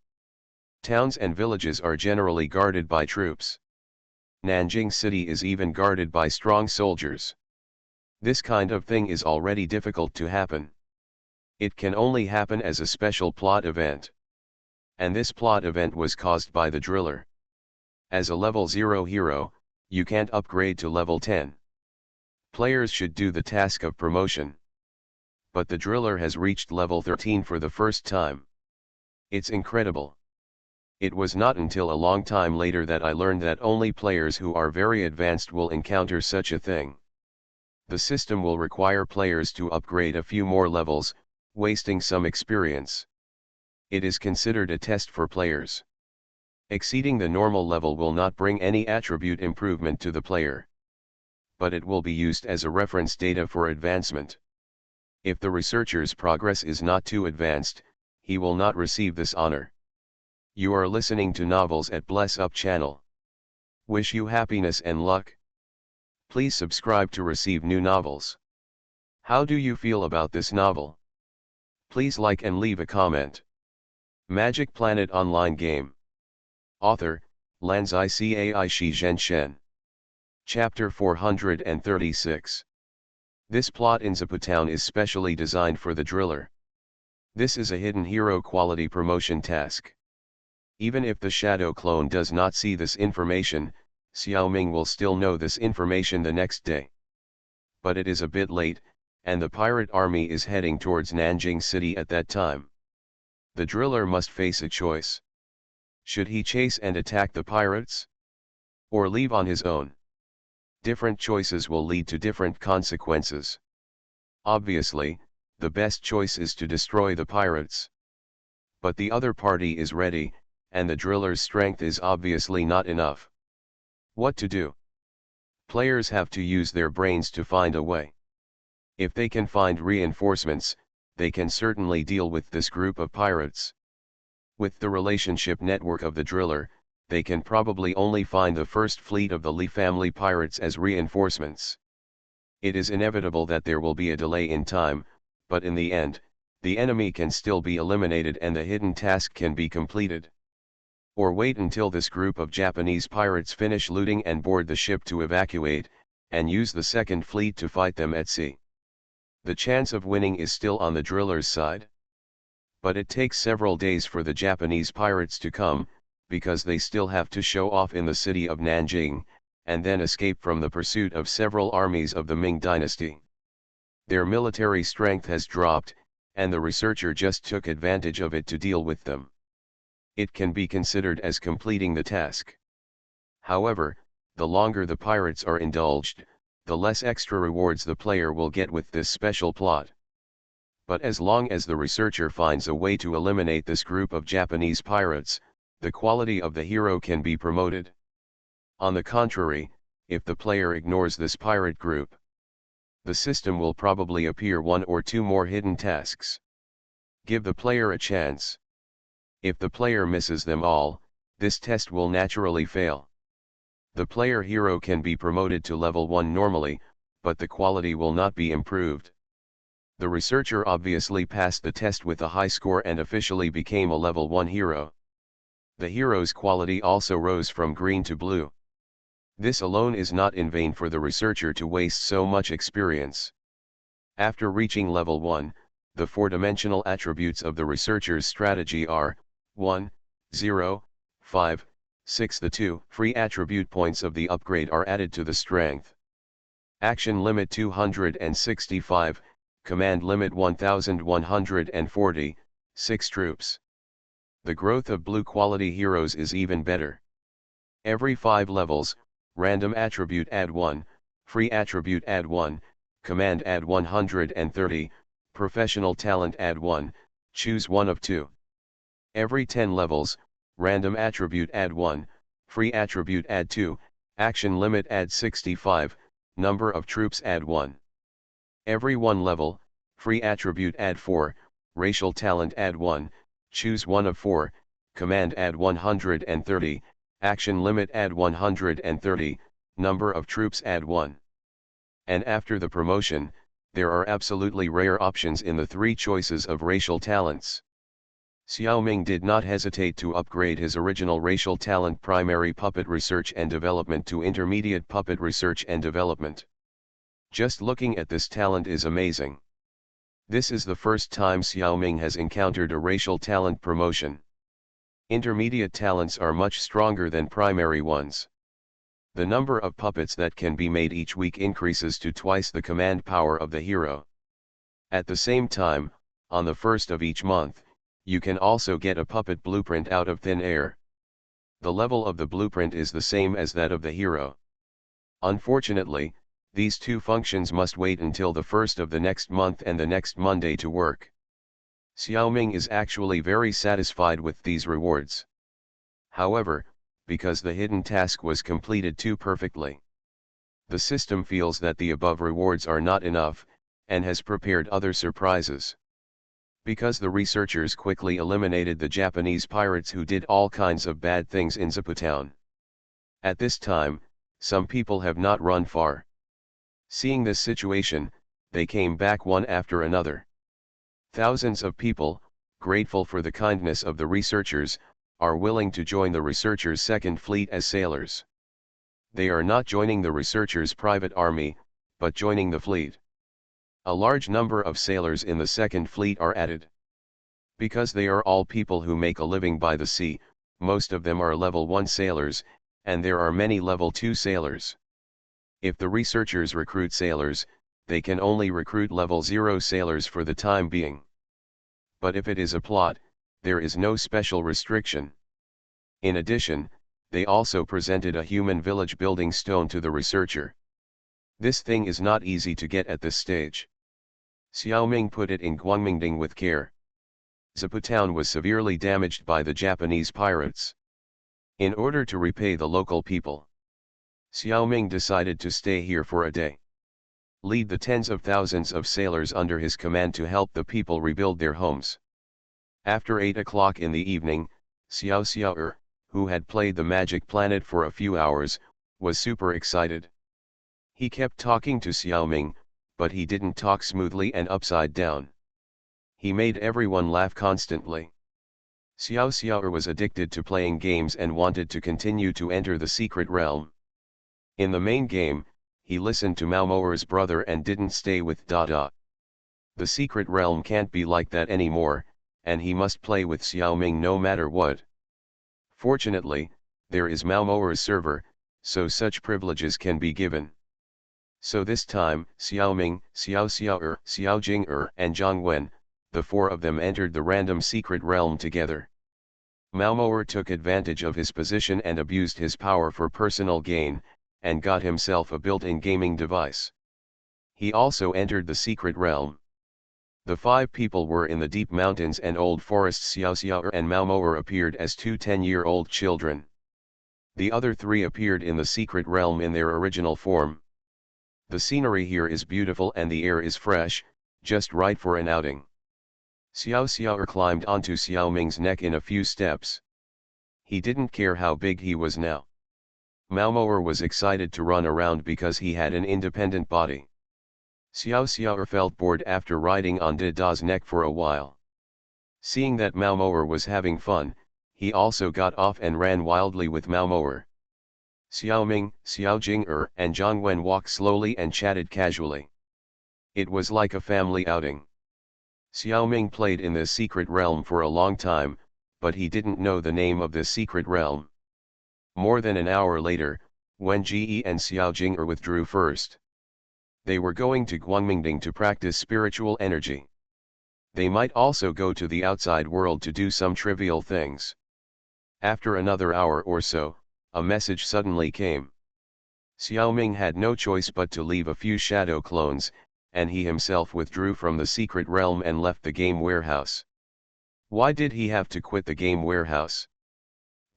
A: Towns and villages are generally guarded by troops. Nanjing City is even guarded by strong soldiers. This kind of thing is already difficult to happen. It can only happen as a special plot event. And this plot event was caused by the driller. As a level 0 hero, you can't upgrade to level 10. Players should do the task of promotion. But the driller has reached level 13 for the first time. It's incredible. It was not until a long time later that I learned that only players who are very advanced will encounter such a thing. The system will require players to upgrade a few more levels, wasting some experience. It is considered a test for players. Exceeding the normal level will not bring any attribute improvement to the player. But it will be used as a reference data for advancement. If the researcher's progress is not too advanced, he will not receive this honor. You are listening to Novels at Bless Up channel. Wish you happiness and luck. Please subscribe to receive new novels. How do you feel about this novel? Please like and leave a comment. Magic Planet Online Game. Author, Lanzai Cai Shi Zhen Shen. Chapter 436. This plot in Zaputown is specially designed for the driller. This is a hidden hero quality promotion task. Even if the shadow clone does not see this information, Xiao Ming will still know this information the next day. But it is a bit late, and the pirate army is heading towards Nanjing City at that time. The driller must face a choice. Should he chase and attack the pirates? Or leave on his own? Different choices will lead to different consequences. Obviously, the best choice is to destroy the pirates. But the other party is ready, and the driller's strength is obviously not enough. What to do? Players have to use their brains to find a way. If they can find reinforcements, they can certainly deal with this group of pirates. With the relationship network of the driller, they can probably only find the first fleet of the Li family pirates as reinforcements. It is inevitable that there will be a delay in time, but in the end, the enemy can still be eliminated and the hidden task can be completed. Or wait until this group of Japanese pirates finish looting and board the ship to evacuate, and use the second fleet to fight them at sea. The chance of winning is still on the driller's side. But it takes several days for the Japanese pirates to come, because they still have to show off in the city of Nanjing, and then escape from the pursuit of several armies of the Ming dynasty. Their military strength has dropped, and the researcher just took advantage of it to deal with them. It can be considered as completing the task. However, the longer the pirates are indulged, the less extra rewards the player will get with this special plot. But as long as the researcher finds a way to eliminate this group of Japanese pirates, the quality of the hero can be promoted. On the contrary, if the player ignores this pirate group, the system will probably appear one or two more hidden tasks. Give the player a chance. If the player misses them all, this test will naturally fail. The player hero can be promoted to level 1 normally, but the quality will not be improved. The researcher obviously passed the test with a high score and officially became a level 1 hero. The hero's quality also rose from green to blue. This alone is not in vain for the researcher to waste so much experience. After reaching level 1, the four-dimensional attributes of the researcher's strategy are 1, 0, 5, 6. The 2 free attribute points of the upgrade are added to the strength. Action limit 265, command limit 1140, 6 troops. The growth of blue quality heroes is even better. Every 5 levels, random attribute add 1, free attribute add 1, command add 130, professional talent add 1, choose one of 2. Every 10 levels, random attribute add 1, free attribute add 2, action limit add 65, number of troops add 1. Every 1 level, free attribute add 4, racial talent add 1, choose one of 4, command add 130, action limit add 130, number of troops add 1. And after the promotion, there are absolutely rare options in the 3 choices of racial talents. Xiaoming did not hesitate to upgrade his original racial talent primary puppet research and development to intermediate puppet research and development. Just looking at this talent is amazing. This is the first time Xiaoming has encountered a racial talent promotion. Intermediate talents are much stronger than primary ones. The number of puppets that can be made each week increases to twice the command power of the hero. At the same time, on the first of each month, you can also get a puppet blueprint out of thin air. The level of the blueprint is the same as that of the hero. Unfortunately, these 2 functions must wait until the first of the next month and the next Monday to work. Xiaoming is actually very satisfied with these rewards. However, because the hidden task was completed too perfectly, the system feels that the above rewards are not enough, and has prepared other surprises. Because the researchers quickly eliminated the Japanese pirates who did all kinds of bad things in Town. At this time, some people have not run far. Seeing this situation, they came back one after another. Thousands of people, grateful for the kindness of the researchers, are willing to join the researchers' second fleet as sailors. They are not joining the researchers' private army, but joining the fleet. A large number of sailors in the second fleet are added. Because they are all people who make a living by the sea, most of them are level 1 sailors, and there are many level 2 sailors. If the researchers recruit sailors, they can only recruit level 0 sailors for the time being. But if it is a plot, there is no special restriction. In addition, they also presented a human village building stone to the researcher. This thing is not easy to get at this stage. Xiaoming put it in Guangmingding with care. Town was severely damaged by the Japanese pirates. In order to repay the local people, Xiaoming decided to stay here for a day. Lead the tens of thousands of sailors under his command to help the people rebuild their homes. After 8 o'clock in the evening, Xiao, who had played the Magic Planet for a few hours, was super excited. He kept talking to Xiaoming, but he didn't talk smoothly and upside down. He made everyone laugh constantly. Xiao was addicted to playing games and wanted to continue to enter the secret realm. In the main game, he listened to Maomoer's brother and didn't stay with Dada. The secret realm can't be like that anymore, and he must play with Xiaoming no matter what. Fortunately, there is Maomoer's server, so such privileges can be given. So this time, Xiaoming, Xiao, Xiao Jing and Zhang Wen, the 4 of them entered the random secret realm together. Maomoer took advantage of his position and abused his power for personal gain, and got himself a built-in gaming device. He also entered the secret realm. The 5 people were in the deep mountains and old forests. Xiao Xiao and Mao Moer appeared as 2 10-year-old children. The other 3 appeared in the secret realm in their original form. The scenery here is beautiful and the air is fresh, just right for an outing. Xiao Xiao climbed onto Xiao Ming's neck in a few steps. He didn't care how big he was now. Mao Moer was excited to run around because he had an independent body. Xiao Xiao felt bored after riding on Da's neck for a while. Seeing that Mao Moer was having fun, he also got off and ran wildly with Mao Moer. Xiao Ming, Xiao Jing'er and Zhang Wen walked slowly and chatted casually. It was like a family outing. Xiao Ming played in this secret realm for a long time, but he didn't know the name of this secret realm. More than an hour later, Wen Ji and Xiao Jing'er withdrew first. They were going to Guangmingding to practice spiritual energy. They might also go to the outside world to do some trivial things. After another hour or so, a message suddenly came. Xiao Ming had no choice but to leave a few shadow clones, and he himself withdrew from the secret realm and left the game warehouse. Why did he have to quit the game warehouse?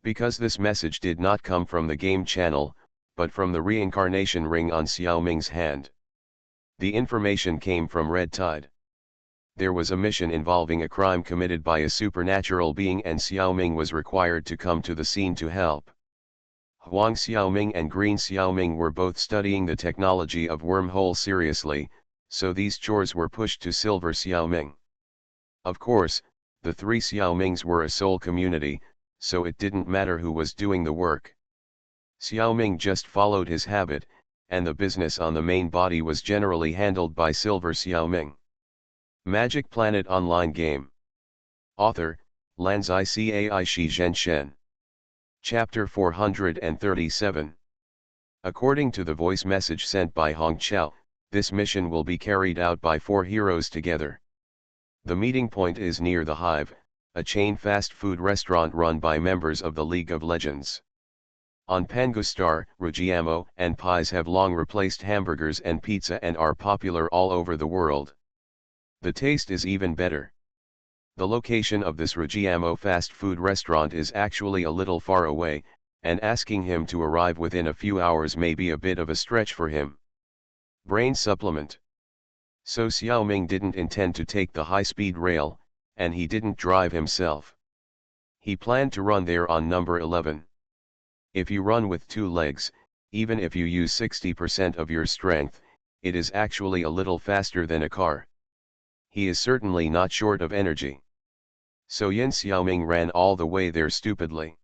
A: Because this message did not come from the game channel, but from the reincarnation ring on Xiao Ming's hand. The information came from Red Tide. There was a mission involving a crime committed by a supernatural being and Xiao Ming was required to come to the scene to help. Huang Xiaoming and Green Xiaoming were both studying the technology of wormhole seriously, so these chores were pushed to Silver Xiaoming. Of course, the 3 Xiaomings were a soul community, so it didn't matter who was doing the work. Xiaoming just followed his habit, and the business on the main body was generally handled by Silver Xiaoming. Magic Planet Online Game. Author, Lanzai Cai Shi Zhen Shen. Chapter 437. According to the voice message sent by Hong Chao, this mission will be carried out by 4 heroes together. The meeting point is near the Hive, a chain fast food restaurant run by members of the League of Legends. On Pangustar, Rujiamo and pies have long replaced hamburgers and pizza and are popular all over the world. The taste is even better. The location of this Rujiamo fast food restaurant is actually a little far away, and asking him to arrive within a few hours may be a bit of a stretch for him. Brain supplement. So Xiao Ming didn't intend to take the high-speed rail, and he didn't drive himself. He planned to run there on number 11. If you run with 2 legs, even if you use 60% of your strength, it is actually a little faster than a car. He is certainly not short of energy. So Yin Xiaoming ran all the way there stupidly.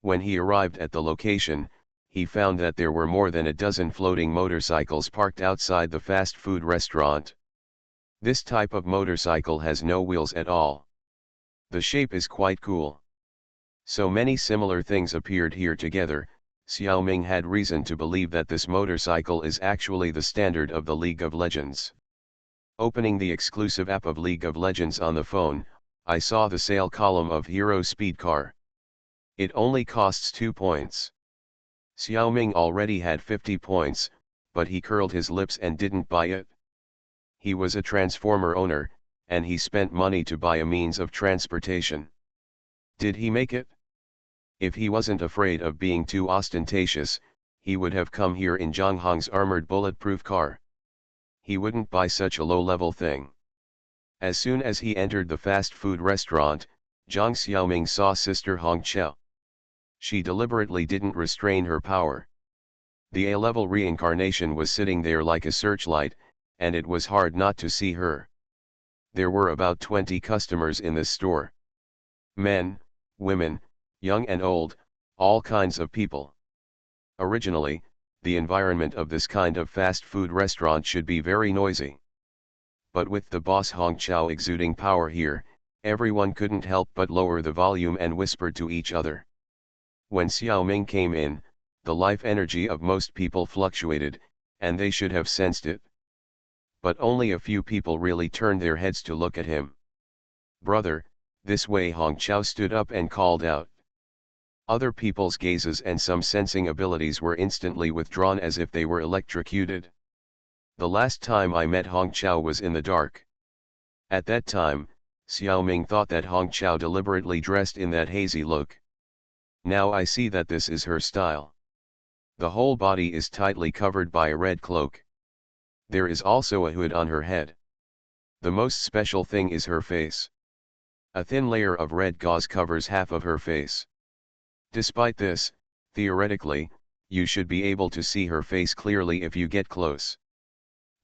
A: When he arrived at the location, he found that there were more than a dozen floating motorcycles parked outside the fast food restaurant. This type of motorcycle has no wheels at all. The shape is quite cool. So many similar things appeared here together, Xiao Ming had reason to believe that this motorcycle is actually the standard of the League of Legends. Opening the exclusive app of League of Legends on the phone, I saw the sale column of Hero Speed Car. It only costs 2 points. Xiao Ming already had 50 points, but he curled his lips and didn't buy it. He was a transformer owner, and he spent money to buy a means of transportation. Did he make it? If he wasn't afraid of being too ostentatious, he would have come here in Zhang Hong's armored bulletproof car. He wouldn't buy such a low-level thing. As soon as he entered the fast food restaurant, Zhang Xiaoming saw Sister Hong Chao. She deliberately didn't restrain her power. The A-level reincarnation was sitting there like a searchlight, and it was hard not to see her. There were about 20 customers in this store. Men, women, young and old, all kinds of people. Originally, the environment of this kind of fast food restaurant should be very noisy. But with the boss Hong Chao exuding power here, everyone couldn't help but lower the volume and whisper to each other. When Xiao Ming came in, the life energy of most people fluctuated, and they should have sensed it. But only a few people really turned their heads to look at him. "Brother, this way." Hong Chao stood up and called out. Other people's gazes and some sensing abilities were instantly withdrawn as if they were electrocuted. The last time I met Hong Chao was in the dark. At that time, Xiaoming thought that Hong Chao deliberately dressed in that hazy look. Now I see that this is her style. The whole body is tightly covered by a red cloak. There is also a hood on her head. The most special thing is her face. A thin layer of red gauze covers half of her face. Despite this, theoretically, you should be able to see her face clearly if you get close.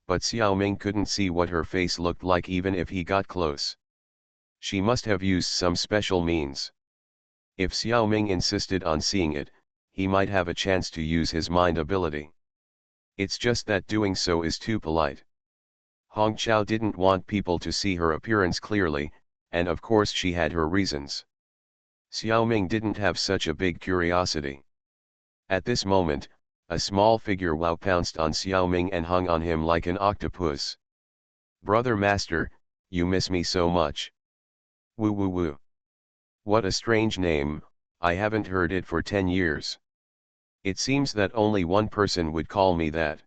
A: But Xiaoming couldn't see what her face looked like even if he got close. She must have used some special means. If Xiaoming insisted on seeing it, he might have a chance to use his mind ability. It's just that doing so is too polite. Hong Chao didn't want people to see her appearance clearly, and of course she had her reasons. Xiaoming didn't have such a big curiosity. At this moment, a small figure Wow pounced on Xiaoming and hung on him like an octopus. "Brother Master, you miss me so much." "Woo woo woo. What a strange name, I haven't heard it for 10 years. It seems that only one person would call me that."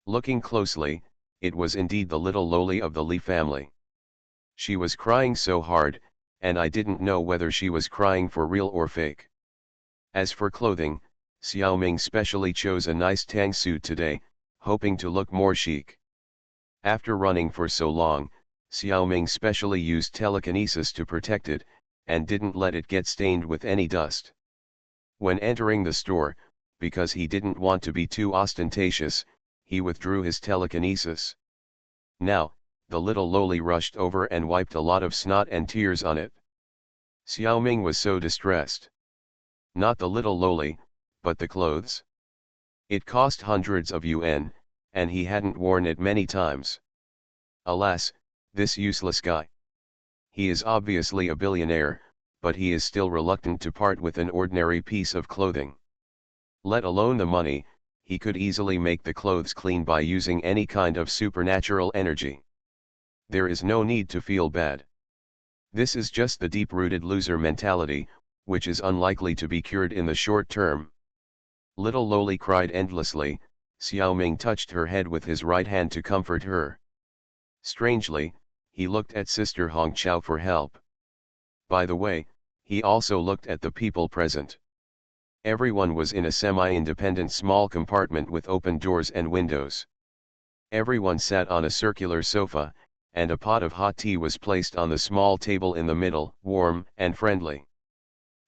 A: Looking closely, it was indeed the little loli of the Li family. She was crying so hard, and I didn't know whether she was crying for real or fake. As for clothing, Xiaoming specially chose a nice tang suit today, hoping to look more chic. After running for so long, Xiaoming specially used telekinesis to protect it, and didn't let it get stained with any dust. When entering the store, because he didn't want to be too ostentatious, he withdrew his telekinesis. Now, the little loli rushed over and wiped a lot of snot and tears on it. Xiaoming was so distressed. Not the little loli, but the clothes. It cost hundreds of yuan, and he hadn't worn it many times. Alas, this useless guy. He is obviously a billionaire, but he is still reluctant to part with an ordinary piece of clothing. Let alone the money, he could easily make the clothes clean by using any kind of supernatural energy. There is no need to feel bad. This is just the deep-rooted loser mentality, which is unlikely to be cured in the short term. Little loli cried endlessly. Xiaoming touched her head with his right hand to comfort her. Strangely, he looked at Sister Hong Chao for help. By the way, he also looked at the people present. Everyone was in a semi-independent small compartment with open doors and windows. Everyone sat on a circular sofa, and a pot of hot tea was placed on the small table in the middle, warm and friendly.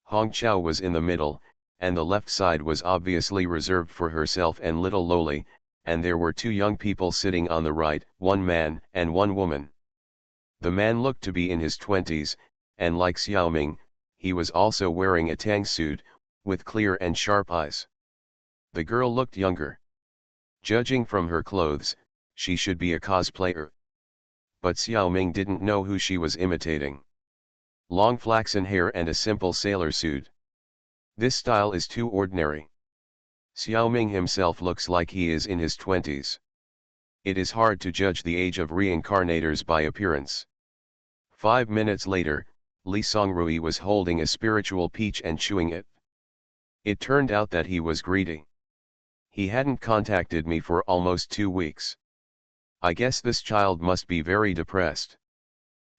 A: Hong Chao was in the middle, and the left side was obviously reserved for herself and little loli, and there were two young people sitting on the right, one man and one woman. The man looked to be in his 20s, and like Xiaoming, he was also wearing a tang suit, with clear and sharp eyes. The girl looked younger. Judging from her clothes, she should be a cosplayer. But Xiaoming didn't know who she was imitating. Long flaxen hair and a simple sailor suit. This style is too ordinary. Xiaoming himself looks like he is in his 20s. It is hard to judge the age of reincarnators by appearance. 5 minutes later, Li Songrui was holding a spiritual peach and chewing it. It turned out that he was greedy. He hadn't contacted me for almost 2 weeks. I guess this child must be very depressed.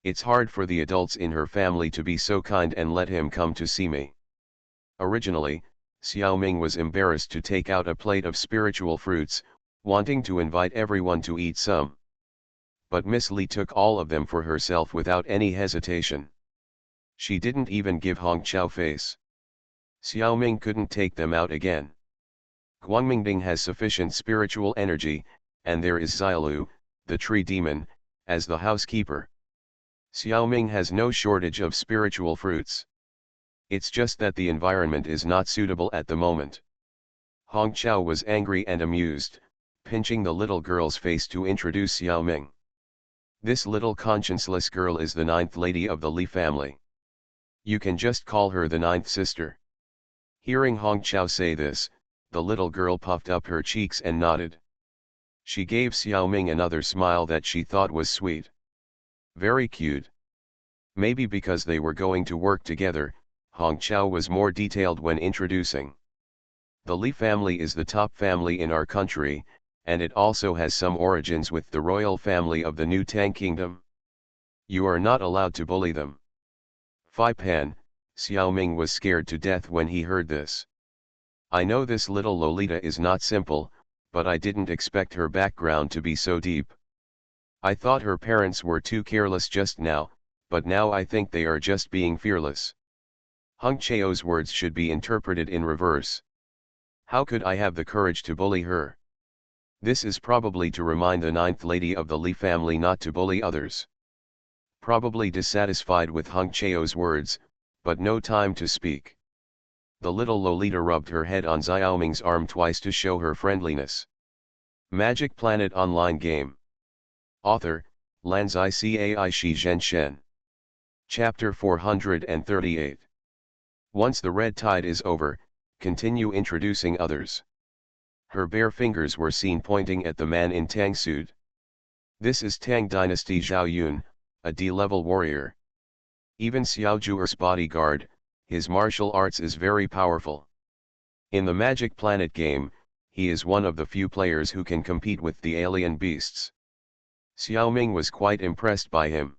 A: It's hard for the adults in her family to be so kind and let him come to see me. Originally, Xiaoming was embarrassed to take out a plate of spiritual fruits, wanting to invite everyone to eat some. But Miss Li took all of them for herself without any hesitation. She didn't even give Hong Chao face. Xiaoming couldn't take them out again. Guangmingding has sufficient spiritual energy, and there is Xiaolu, the tree demon, as the housekeeper. Xiaoming has no shortage of spiritual fruits. It's just that the environment is not suitable at the moment. Hong Chao was angry and amused, pinching the little girl's face to introduce Xiaoming. This little conscienceless girl is the 9th lady of the Li family. You can just call her the 9th sister. Hearing Hong Chao say this, the little girl puffed up her cheeks and nodded. She gave Xiaoming another smile that she thought was sweet. Very cute. Maybe because they were going to work together, Hong Chao was more detailed when introducing. The Li family is the top family in our country, and it also has some origins with the royal family of the New Tang Kingdom. You are not allowed to bully them. Phi Pan, Xiaoming was scared to death when he heard this. I know this little Lolita is not simple, but I didn't expect her background to be so deep. I thought her parents were too careless just now, but now I think they are just being fearless. Hung Chao's words should be interpreted in reverse. How could I have the courage to bully her? This is probably to remind the ninth lady of the Li family not to bully others. Probably dissatisfied with Hung Chao's words, but no time to speak. The little Lolita rubbed her head on Xiaoming's arm twice to show her friendliness. Magic Planet Online Game. Author, Lanzai Cai Shi Zhen Shen. Chapter 438. Once the red tide is over, continue introducing others. Her bare fingers were seen pointing at the man in Tang suit. This is Tang Dynasty Zhao Yun, a D-level warrior. Even Xiao Zhuer's bodyguard, his martial arts is very powerful. In the Magic Planet game, he is one of the few players who can compete with the alien beasts. Xiaoming was quite impressed by him.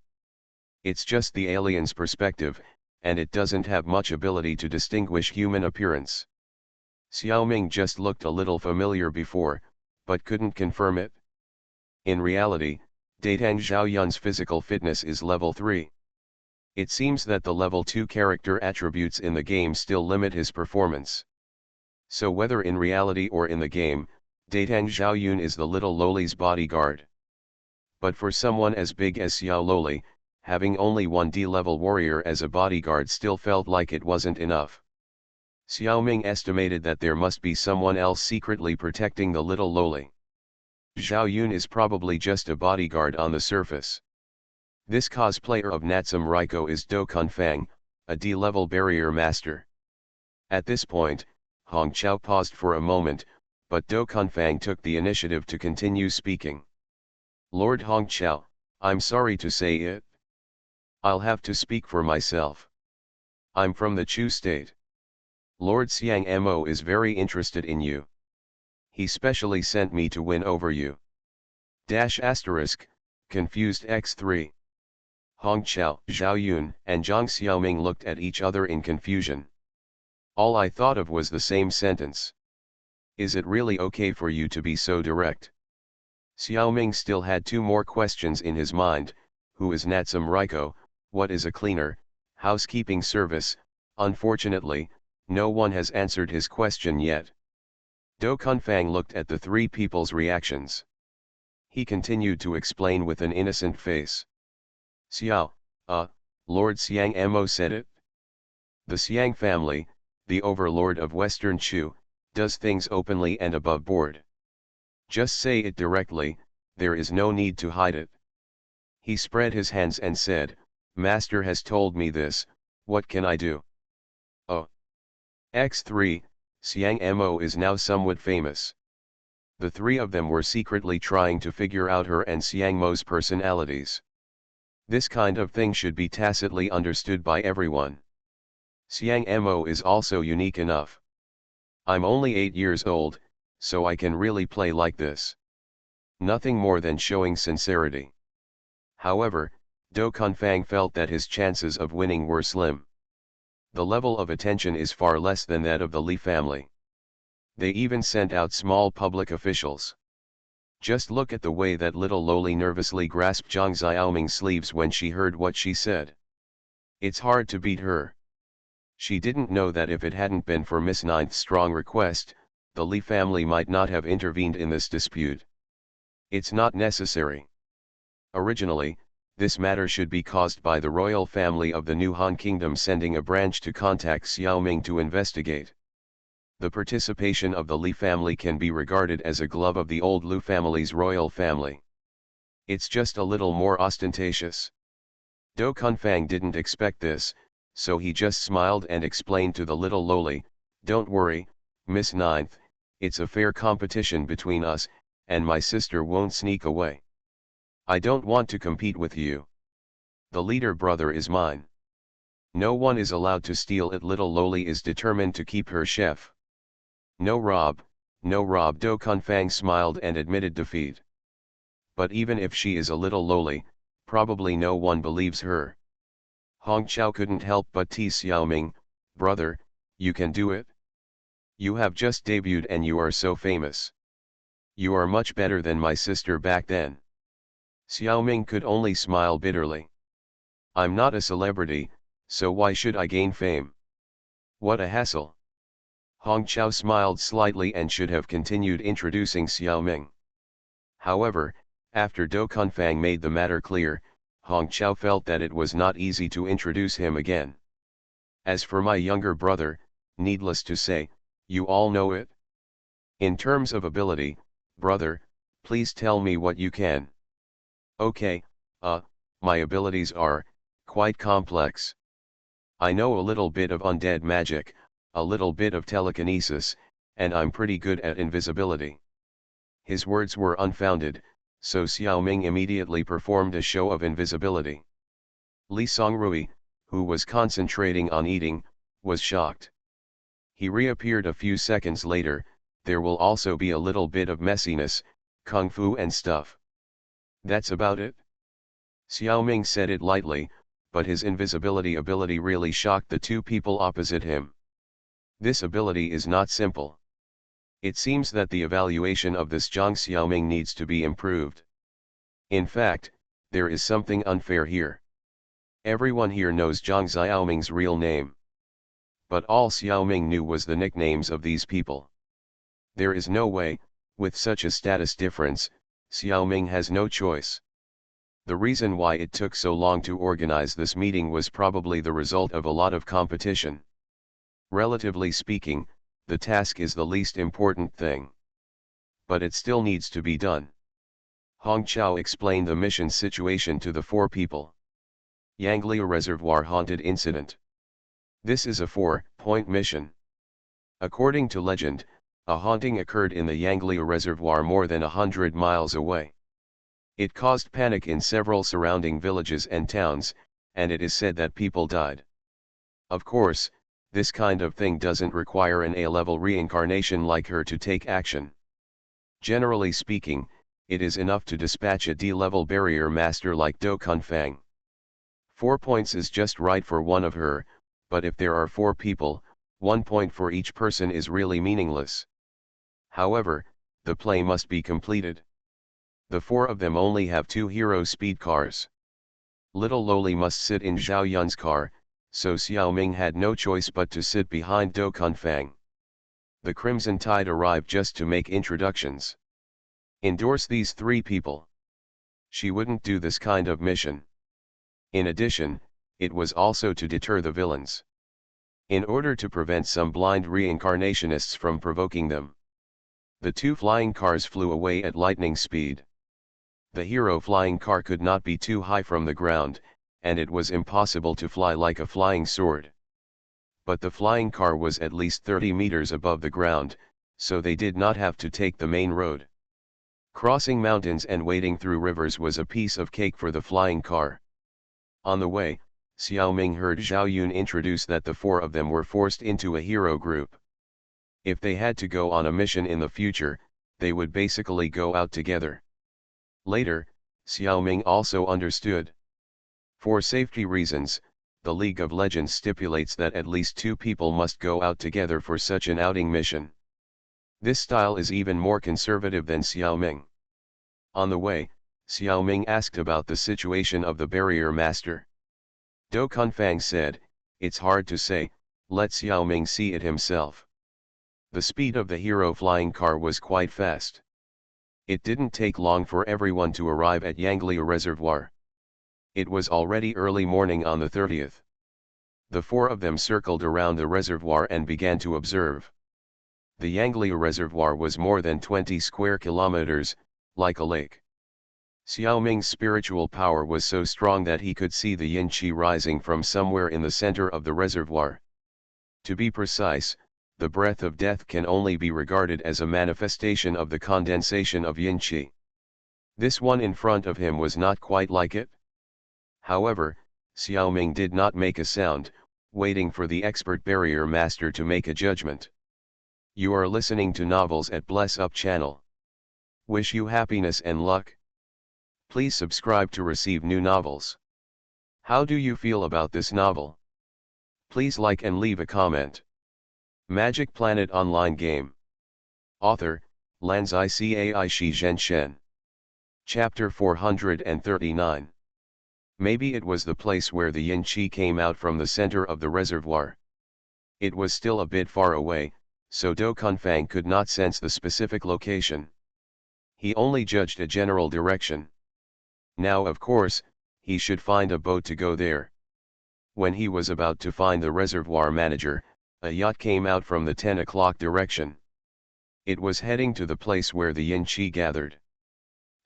A: It's just the alien's perspective, and it doesn't have much ability to distinguish human appearance. Xiaoming just looked a little familiar before, but couldn't confirm it. In reality, Datang Zhaoyun's physical fitness is level 3. It seems that the level 2 character attributes in the game still limit his performance. So whether in reality or in the game, Datang Zhaoyun is the little Loli's bodyguard. But for someone as big as Xiao Loli, having only one D-level warrior as a bodyguard still felt like it wasn't enough. Xiaoming estimated that there must be someone else secretly protecting the little Loli. Zhao Yun is probably just a bodyguard on the surface. This cosplayer of Natsum Raiko is Do Kunfang, a D-level barrier master. At this point, Hong Chao paused for a moment, but Do Kunfang took the initiative to continue speaking. Lord Hong Chao, I'm sorry to say it. I'll have to speak for myself. I'm from the Chu state. Lord Xiang Mo is very interested in you. He specially sent me to win over you. Confused X3. Hong Chao, Zhao Yun, and Zhang Xiaoming looked at each other in confusion. All I thought of was the same sentence. Is it really okay for you to be so direct? Xiaoming still had 2 more questions in his mind. Who is Natsum Raiko? What is a cleaner, housekeeping service? Unfortunately, no one has answered his question yet. Do Kunfang looked at the 3 people's reactions. He continued to explain with an innocent face. Xiao, Lord Xiang Mo said it. The Xiang family, the overlord of Western Chu, does things openly and above board. Just say it directly, there is no need to hide it. He spread his hands and said, Master has told me this, what can I do? Oh. X3, Xiang Mo is now somewhat famous. The 3 of them were secretly trying to figure out her and Xiang Mo's personalities. This kind of thing should be tacitly understood by everyone. Xiang Mo is also unique enough. I'm only 8 years old, so I can really play like this. Nothing more than showing sincerity. However, Do Kunfang felt that his chances of winning were slim. The level of attention is far less than that of the Li family. They even sent out small public officials. Just look at the way that little Loli nervously grasped Zhang Xiaoming's sleeves when she heard what she said. It's hard to beat her. She didn't know that if it hadn't been for Miss Ninth's strong request, the Li family might not have intervened in this dispute. It's not necessary. Originally, this matter should be caused by the royal family of the New Han Kingdom sending a branch to contact Xiaoming to investigate. The participation of the Li family can be regarded as a glove of the old Lu family's royal family. It's just a little more ostentatious. Do Kunfang didn't expect this, so he just smiled and explained to the little Loli, don't worry, Miss Ninth, it's a fair competition between us, and my sister won't sneak away. I don't want to compete with you. The leader brother is mine. No one is allowed to steal it. Little Loli is determined to keep her chef. No Rob, no Rob. Do Kunfang smiled and admitted defeat. But even if she is a little lowly, probably no one believes her. Hong Chao couldn't help but tease Xiaoming, brother, you can do it. You have just debuted and you are so famous. You are much better than my sister back then. Xiaoming could only smile bitterly. I'm not a celebrity, so why should I gain fame? What a hassle. Hong Chao smiled slightly and should have continued introducing Xiaoming. However, after Do Kunfang made the matter clear, Hong Chao felt that it was not easy to introduce him again. As for my younger brother, needless to say, you all know it. In terms of ability, brother, please tell me what you can. Okay, my abilities are quite complex. I know a little bit of undead magic, a little bit of telekinesis, and I'm pretty good at invisibility. His words were unfounded, so Xiaoming immediately performed a show of invisibility. Li Songrui, who was concentrating on eating, was shocked. He reappeared a few seconds later. There will also be a little bit of messiness, kung fu and stuff. That's about it. Xiaoming said it lightly, but his invisibility ability really shocked the two people opposite him. This ability is not simple. It seems that the evaluation of this Zhang Xiaoming needs to be improved. In fact, there is something unfair here. Everyone here knows Zhang Xiaoming's real name. But all Xiaoming knew was the nicknames of these people. There is no way, with such a status difference, Xiaoming has no choice. The reason why it took so long to organize this meeting was probably the result of a lot of competition. Relatively speaking, the task is the least important thing. But it still needs to be done. Hong Chao explained the mission situation to the four people. Yanglia Reservoir Haunted Incident. This is a 4-point mission. According to legend, a haunting occurred in the Yanglia Reservoir more than 100 miles away. It caused panic in several surrounding villages and towns, and it is said that people died. Of course, this kind of thing doesn't require an A-level reincarnation like her to take action. Generally speaking, it is enough to dispatch a D-level barrier master like Do Kunfang. 4 points is just right for one of her, but if there are 4 people, 1 point for each person is really meaningless. However, the play must be completed. The 4 of them only have 2 hero speed cars. Little Loli must sit in Zhao Yun's car, so Xiaoming had no choice but to sit behind Do Kunfang. The Crimson Tide arrived just to make introductions. Endorse these 3 people. She wouldn't do this kind of mission. In addition, it was also to deter the villains. In order to prevent some blind reincarnationists from provoking them. The 2 flying cars flew away at lightning speed. The hero flying car could not be too high from the ground, and it was impossible to fly like a flying sword. But the flying car was at least 30 meters above the ground, so they did not have to take the main road. Crossing mountains and wading through rivers was a piece of cake for the flying car. On the way, Xiaoming heard Zhao Yun introduce that the 4 of them were forced into a hero group. If they had to go on a mission in the future, they would basically go out together. Later, Xiaoming also understood. For safety reasons, the League of Legends stipulates that at least 2 people must go out together for such an outing mission. This style is even more conservative than Xiaoming. On the way, Xiaoming asked about the situation of the barrier master. Do Kunfang said, "It's hard to say, let Xiaoming see it himself." The speed of the hero flying car was quite fast. It didn't take long for everyone to arrive at Yanglia Reservoir. It was already early morning on the 30th. The 4 of them circled around the reservoir and began to observe. The Yanglia Reservoir was more than 20 square kilometers, like a lake. Xiaoming's spiritual power was so strong that he could see the yin qi rising from somewhere in the center of the reservoir. To be precise, the breath of death can only be regarded as a manifestation of the condensation of yin qi. This one in front of him was not quite like it. However, Xiaoming did not make a sound, waiting for the expert barrier master to make a judgment. You are listening to Novels at Bless Up channel. Wish you happiness and luck. Please subscribe to receive new novels. How do you feel about this novel? Please like and leave a comment. Magic Planet Online Game. Author, Lanzai Cai Shi Zhen Shen. Chapter 439. Maybe it was the place where the yin qi came out from the center of the reservoir. It was still a bit far away, so Do Kunfang could not sense the specific location. He only judged a general direction. Now of course, he should find a boat to go there. When he was about to find the reservoir manager, a yacht came out from the 10 o'clock direction. It was heading to the place where the yin qi gathered.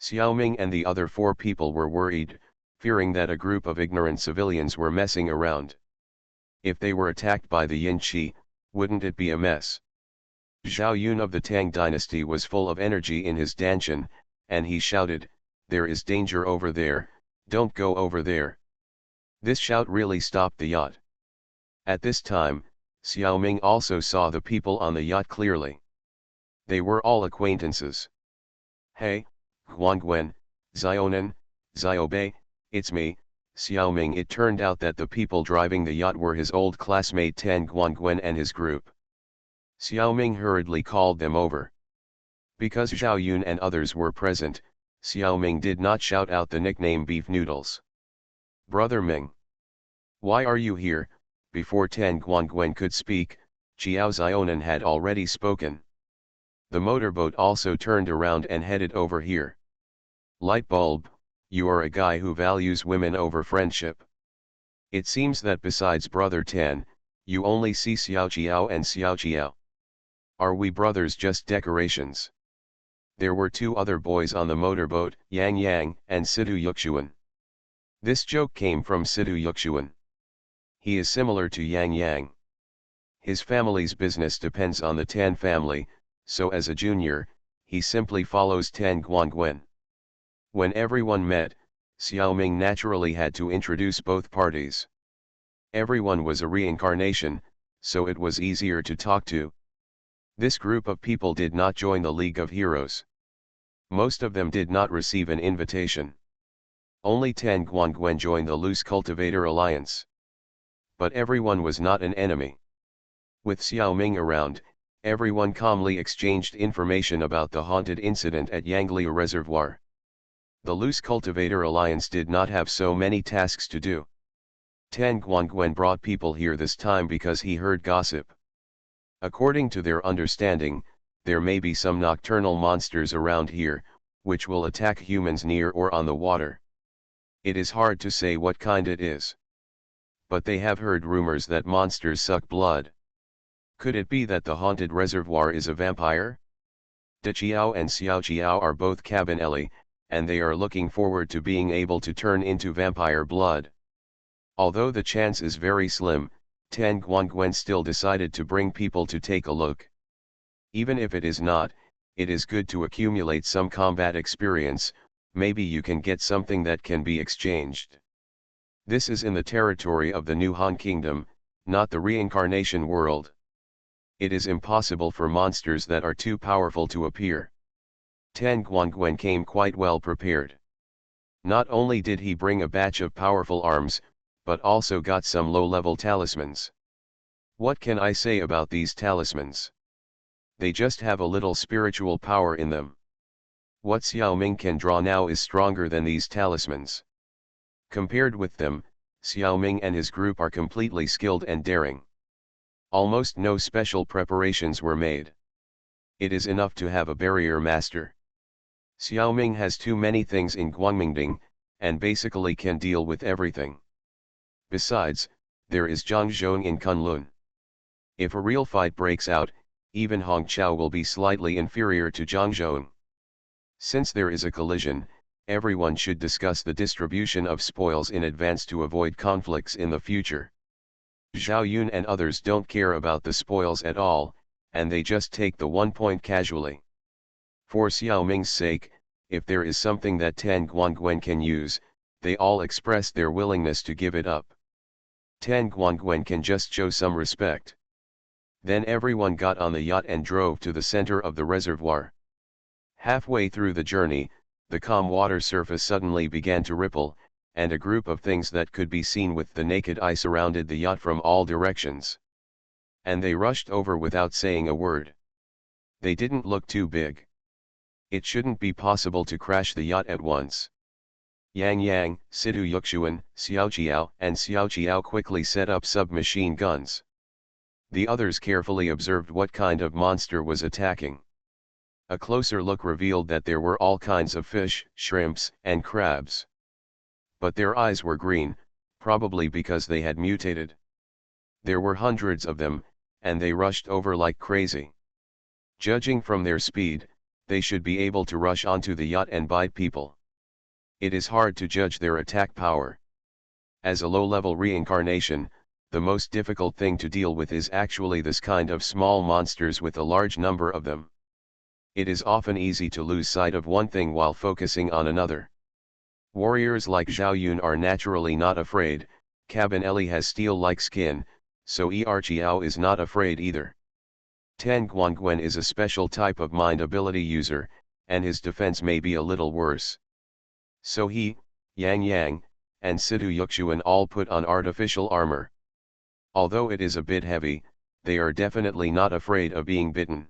A: Xiaoming and the other 4 people were worried, fearing that a group of ignorant civilians were messing around. If they were attacked by the yin qi, wouldn't it be a mess? Zhao Yun of the Tang dynasty was full of energy in his danshan, and he shouted, "There is danger over there, don't go over there." This shout really stopped the yacht. At this time, Xiaoming also saw the people on the yacht clearly. They were all acquaintances. "Hey, Guangwen, Zionan, Xiaobei, it's me, Xiaoming." It turned out that the people driving the yacht were his old classmate Tan Guangwen and his group. Xiaoming hurriedly called them over. Because Zhao Yun and others were present, Xiaoming did not shout out the nickname Beef Noodles. "Brother Ming. Why are you here?" Before Tan Guangwen could speak, Qiao Zionan had already spoken. "The motorboat also turned around and headed over here." "Light bulb, you are a guy who values women over friendship. It seems that besides Brother Tan, you only see Xiao Qiao and Xiao Qiao. Are we brothers just decorations?" There were 2 other boys on the motorboat, Yang Yang and Sidu Yuxuan. This joke came from Sidu Yuxuan. He is similar to Yang Yang. His family's business depends on the Tan family, so as a junior, he simply follows Tan Guangwen. When everyone met, Xiaoming naturally had to introduce both parties. Everyone was a reincarnation, so it was easier to talk to. This group of people did not join the League of Heroes. Most of them did not receive an invitation. Only Tan Guangwen joined the Loose Cultivator Alliance. But everyone was not an enemy. With Xiaoming around, everyone calmly exchanged information about the haunted incident at Yangli Reservoir. The Loose Cultivator Alliance did not have so many tasks to do. Tan Guangwen brought people here this time because he heard gossip. According to their understanding, there may be some nocturnal monsters around here, which will attack humans near or on the water. It is hard to say what kind it is. But they have heard rumors that monsters suck blood. Could it be that the haunted reservoir is a vampire? De Qiao and Xiao Qiao are both Cabanelli, and they are looking forward to being able to turn into vampire blood. Although the chance is very slim, Tan Guangwen still decided to bring people to take a look. Even if it is not, it is good to accumulate some combat experience, maybe you can get something that can be exchanged. This is in the territory of the New Han Kingdom, not the reincarnation world. It is impossible for monsters that are too powerful to appear. Tan Guangwen came quite well prepared. Not only did he bring a batch of powerful arms, but also got some low-level talismans. What can I say about these talismans? They just have a little spiritual power in them. What Xiaoming can draw now is stronger than these talismans. Compared with them, Xiaoming and his group are completely skilled and daring. Almost no special preparations were made. It is enough to have a barrier master. Xiaoming has too many things in Guangmingding, and basically can deal with everything. Besides, there is Zhang Zhong in Kunlun. If a real fight breaks out, even Hong Chao will be slightly inferior to Zhang Zhong. Since there is a collision, everyone should discuss the distribution of spoils in advance to avoid conflicts in the future. Zhao Yun and others don't care about the spoils at all, and they just take the 1 point casually. For Xiaoming's sake, if there is something that Tan Guangwen can use, they all express their willingness to give it up. Tan Guangwen can just show some respect. Then everyone got on the yacht and drove to the center of the reservoir. Halfway through the journey, the calm water surface suddenly began to ripple, and a group of things that could be seen with the naked eye surrounded the yacht from all directions. And they rushed over without saying a word. They didn't look too big. It shouldn't be possible to crash the yacht at once. Yang Yang, Situ Yuxuan, Xiaoqiao and Xiaoqiao quickly set up submachine guns. The others carefully observed what kind of monster was attacking. A closer look revealed that there were all kinds of fish, shrimps, and crabs. But their eyes were green, probably because they had mutated. There were hundreds of them, and they rushed over like crazy. Judging from their speed, they should be able to rush onto the yacht and bite people. It is hard to judge their attack power. As a low-level reincarnation, the most difficult thing to deal with is actually this kind of small monsters with a large number of them. It is often easy to lose sight of one thing while focusing on another. Warriors like Zhao Yun are naturally not afraid, Cabanelli has steel-like skin, so Qiao is not afraid either. Tan Guangwen is a special type of mind ability user, and his defense may be a little worse. So he, Yang Yang, and Situ Yuxuan all put on artificial armor. Although it is a bit heavy, they are definitely not afraid of being bitten.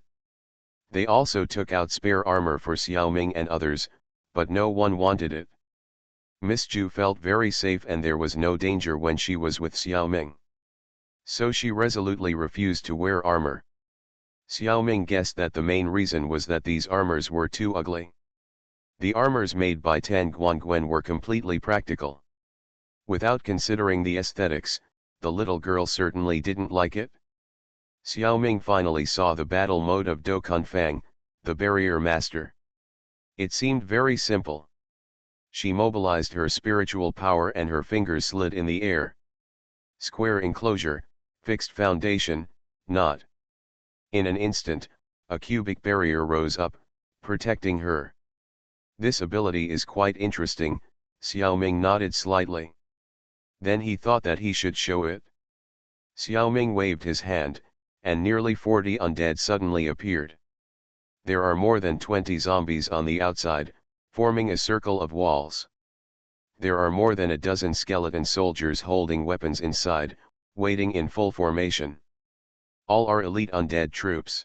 A: They also took out spare armor for Xiaoming and others, but no one wanted it. Miss Ju felt very safe and there was no danger when she was with Xiaoming. So she resolutely refused to wear armor. Xiaoming guessed that the main reason was that these armors were too ugly. The armors made by Tan Guangwen were completely practical. Without considering the aesthetics, the little girl certainly didn't like it. Xiaoming finally saw the battle mode of Do Kunfang, the barrier master. It seemed very simple. She mobilized her spiritual power and her fingers slid in the air. Square enclosure, fixed foundation, knot. In an instant, a cubic barrier rose up, protecting her. This ability is quite interesting, Xiaoming nodded slightly. Then he thought that he should show it. Xiaoming waved his hand, and nearly 40 undead suddenly appeared. There are more than 20 zombies on the outside, forming a circle of walls. There are more than a dozen skeleton soldiers holding weapons inside, waiting in full formation. All are elite undead troops.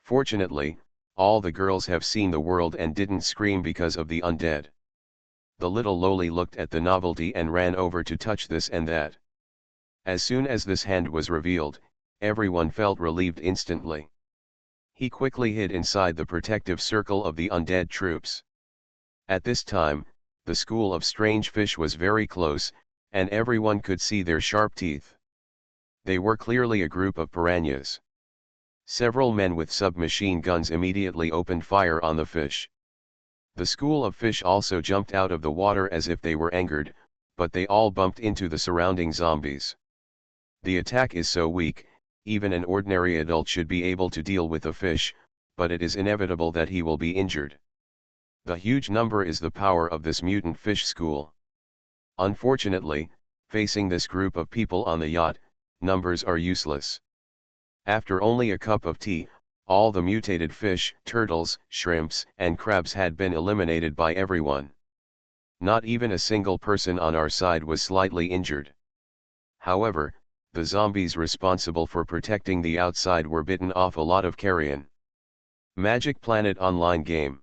A: Fortunately, all the girls have seen the world and didn't scream because of the undead. The little loli looked at the novelty and ran over to touch this and that. As soon as this hand was revealed, everyone felt relieved instantly. He quickly hid inside the protective circle of the undead troops. At this time, the school of strange fish was very close, and everyone could see their sharp teeth. They were clearly a group of piranhas. Several men with submachine guns immediately opened fire on the fish. The school of fish also jumped out of the water as if they were angered, but they all bumped into the surrounding zombies. The attack is so weak, even an ordinary adult should be able to deal with a fish, but it is inevitable that he will be injured. The huge number is the power of this mutant fish school. Unfortunately, facing this group of people on the yacht, numbers are useless. After only a cup of tea, all the mutated fish, turtles, shrimps, and crabs had been eliminated by everyone. Not even a single person on our side was slightly injured. However, the zombies responsible for protecting the outside were bitten off a lot of carrion. Magic Planet Online Game.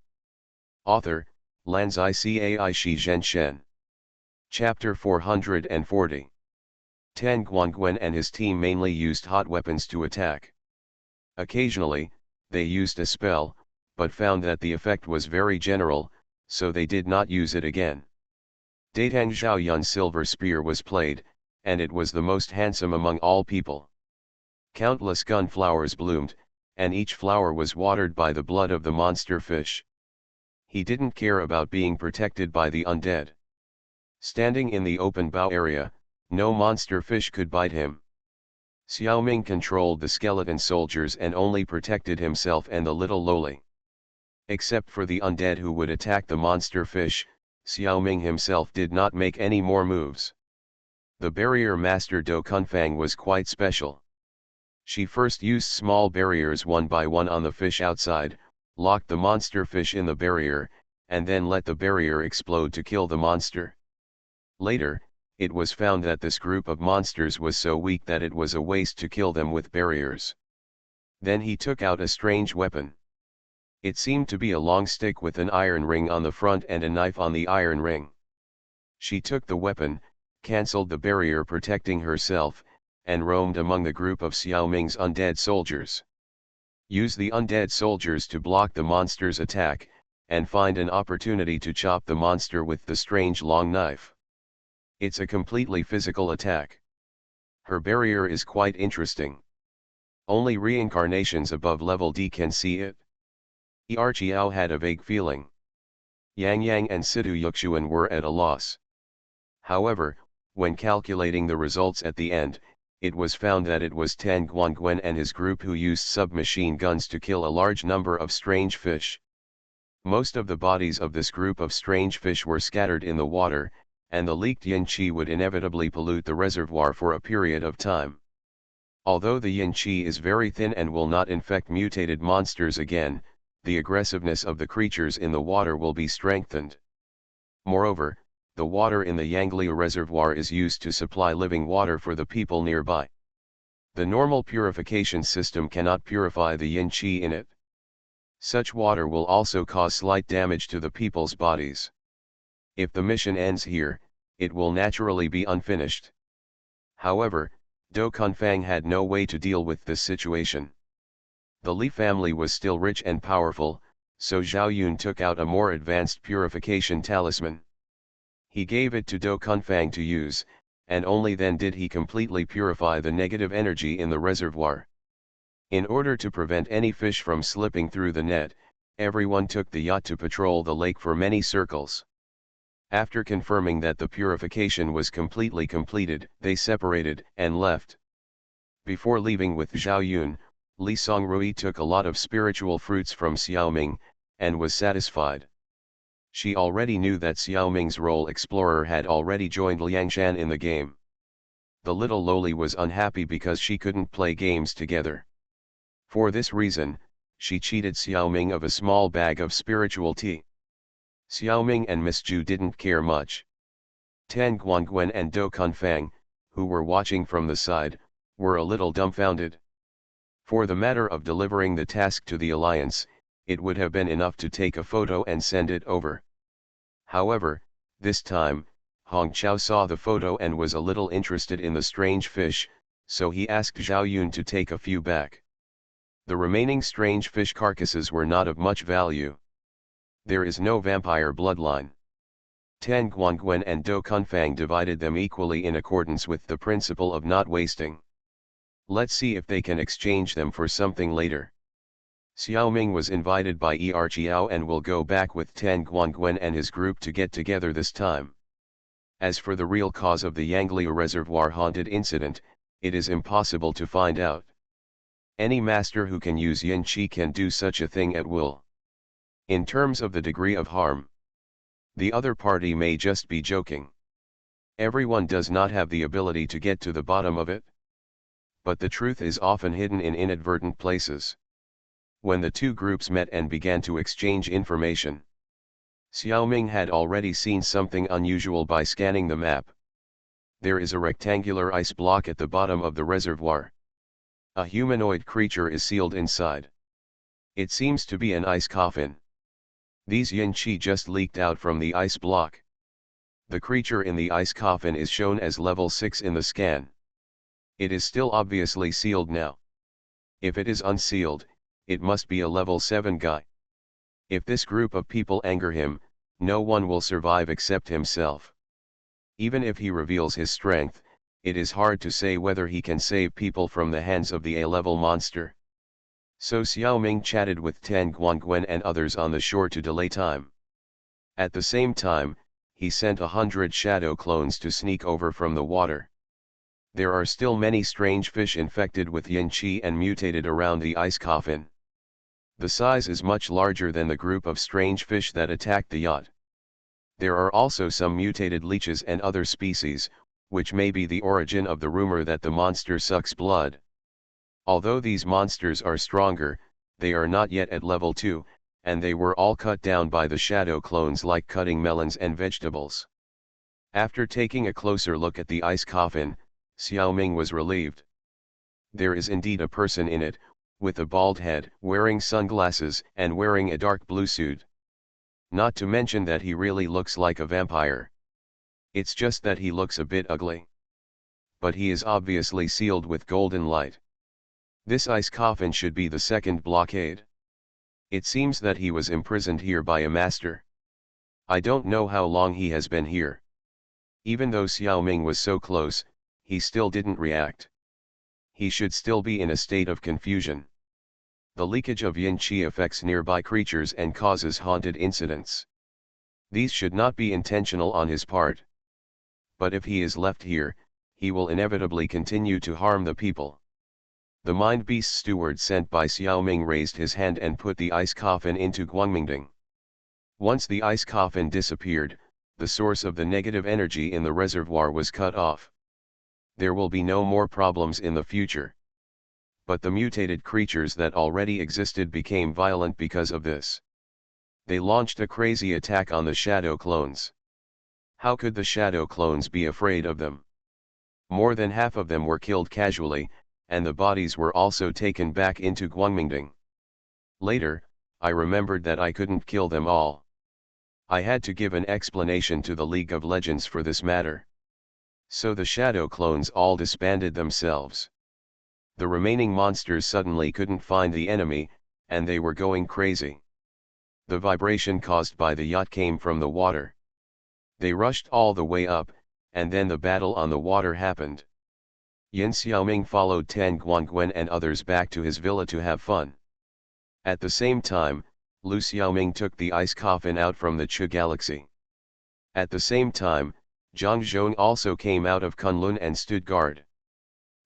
A: Author, Lanzai Cai Shi Zhen Shen. Chapter 440. Tan Guangwen and his team mainly used hot weapons to attack. Occasionally, they used a spell, but found that the effect was very general, so they did not use it again. Datang Zhaoyun's silver spear was played, and it was the most handsome among all people. Countless gun flowers bloomed, and each flower was watered by the blood of the monster fish. He didn't care about being protected by the undead. Standing in the open bow area, no monster fish could bite him. Xiaoming controlled the skeleton soldiers and only protected himself and the little loli. Except for the undead who would attack the monster fish, Xiaoming himself did not make any more moves. The barrier master Do Kunfang was quite special. She first used small barriers one by one on the fish outside, locked the monster fish in the barrier, and then let the barrier explode to kill the monster. Later, it was found that this group of monsters was so weak that it was a waste to kill them with barriers. Then he took out a strange weapon. It seemed to be a long stick with an iron ring on the front and a knife on the iron ring. She took the weapon, cancelled the barrier protecting herself, and roamed among the group of Xiao Ming's undead soldiers. Use the undead soldiers to block the monster's attack, and find an opportunity to chop the monster with the strange long knife. It's a completely physical attack. Her barrier is quite interesting. Only reincarnations above level D can see it. Xiao had a vague feeling. Yang Yang and Situ Yuxuan were at a loss. However, when calculating the results at the end, it was found that it was Tan Guangwen and his group who used submachine guns to kill a large number of strange fish. Most of the bodies of this group of strange fish were scattered in the water, and the leaked yin qi would inevitably pollute the reservoir for a period of time. Although the yin qi is very thin and will not infect mutated monsters again, the aggressiveness of the creatures in the water will be strengthened. Moreover, the water in the Yangli reservoir is used to supply living water for the people nearby. The normal purification system cannot purify the yin qi in it. Such water will also cause slight damage to the people's bodies. If the mission ends here, it will naturally be unfinished. However, Do Kunfang had no way to deal with this situation. The Li family was still rich and powerful, so Zhao Yun took out a more advanced purification talisman. He gave it to Do Kunfang to use, and only then did he completely purify the negative energy in the reservoir. In order to prevent any fish from slipping through the net, everyone took the yacht to patrol the lake for many circles. After confirming that the purification was completely completed, they separated and left. Before leaving with Zhao Yun, Li Songrui took a lot of spiritual fruits from Xiaoming, and was satisfied. She already knew that Xiaoming's role explorer had already joined Liangshan in the game. The little loli was unhappy because she couldn't play games together. For this reason, she cheated Xiaoming of a small bag of spiritual tea. Xiaoming and Miss Ju didn't care much. Tan Guangwen and Do Kunfang, who were watching from the side, were a little dumbfounded. For the matter of delivering the task to the Alliance, it would have been enough to take a photo and send it over. However, this time, Hong Chao saw the photo and was a little interested in the strange fish, so he asked Zhao Yun to take a few back. The remaining strange fish carcasses were not of much value. There is no vampire bloodline. Tan Guangwen and Do Kunfang divided them equally in accordance with the principle of not wasting. Let's see if they can exchange them for something later. Xiaoming was invited by Xiao and will go back with Tan Guangwen and his group to get together this time. As for the real cause of the Yangli Reservoir haunted incident, it is impossible to find out. Any master who can use yin qi can do such a thing at will. In terms of the degree of harm, the other party may just be joking. Everyone does not have the ability to get to the bottom of it. But the truth is often hidden in inadvertent places. When the two groups met and began to exchange information, Xiaoming had already seen something unusual by scanning the map. There is a rectangular ice block at the bottom of the reservoir. A humanoid creature is sealed inside. It seems to be an ice coffin. These yin qi just leaked out from the ice block. The creature in the ice coffin is shown as level 6 in the scan. It is still obviously sealed now. If it is unsealed, it must be a level 7 guy. If this group of people anger him, no one will survive except himself. Even if he reveals his strength, it is hard to say whether he can save people from the hands of the A-level monster. So Xiaoming chatted with Tan Guangwen and others on the shore to delay time. At the same time, he sent 100 shadow clones to sneak over from the water. There are still many strange fish infected with yin qi and mutated around the ice coffin. The size is much larger than the group of strange fish that attacked the yacht. There are also some mutated leeches and other species, which may be the origin of the rumor that the monster sucks blood. Although these monsters are stronger, they are not yet at level 2, and they were all cut down by the shadow clones like cutting melons and vegetables. After taking a closer look at the ice coffin, Xiaoming was relieved. There is indeed a person in it, with a bald head, wearing sunglasses, and wearing a dark blue suit. Not to mention that he really looks like a vampire. It's just that he looks a bit ugly. But he is obviously sealed with golden light. This ice coffin should be the second blockade. It seems that he was imprisoned here by a master. I don't know how long he has been here. Even though Xiaoming was so close, he still didn't react. He should still be in a state of confusion. The leakage of yin qi affects nearby creatures and causes haunted incidents. These should not be intentional on his part. But if he is left here, he will inevitably continue to harm the people. The Mind Beast steward sent by Xiaoming raised his hand and put the ice coffin into Guangmingding. Once the ice coffin disappeared, the source of the negative energy in the reservoir was cut off. There will be no more problems in the future. But the mutated creatures that already existed became violent because of this. They launched a crazy attack on the shadow clones. How could the shadow clones be afraid of them? More than half of them were killed casually, and the bodies were also taken back into Guangmingding. Later, I remembered that I couldn't kill them all. I had to give an explanation to the League of Legends for this matter. So the shadow clones all disbanded themselves. The remaining monsters suddenly couldn't find the enemy, and they were going crazy. The vibration caused by the yacht came from the water. They rushed all the way up, and then the battle on the water happened. Yin Xiaoming followed Tan Guangwen and others back to his villa to have fun. At the same time, Lu Xiaoming took the ice coffin out from the Chu galaxy. At the same time, Zhang Zhong also came out of Kunlun and stood guard.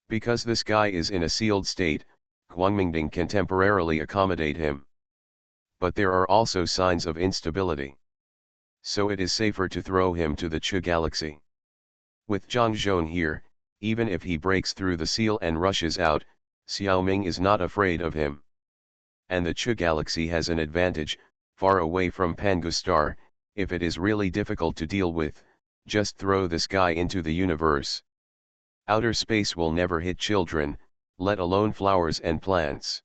A: Because this guy is in a sealed state, Guangmingding can temporarily accommodate him. But there are also signs of instability. So it is safer to throw him to the Chu galaxy. With Zhang Zhong here, even if he breaks through the seal and rushes out, Xiaoming is not afraid of him. And the Chu galaxy has an advantage, far away from Pangu Star. If it is really difficult to deal with, just throw this guy into the universe. Outer space will never hit children, let alone flowers and plants.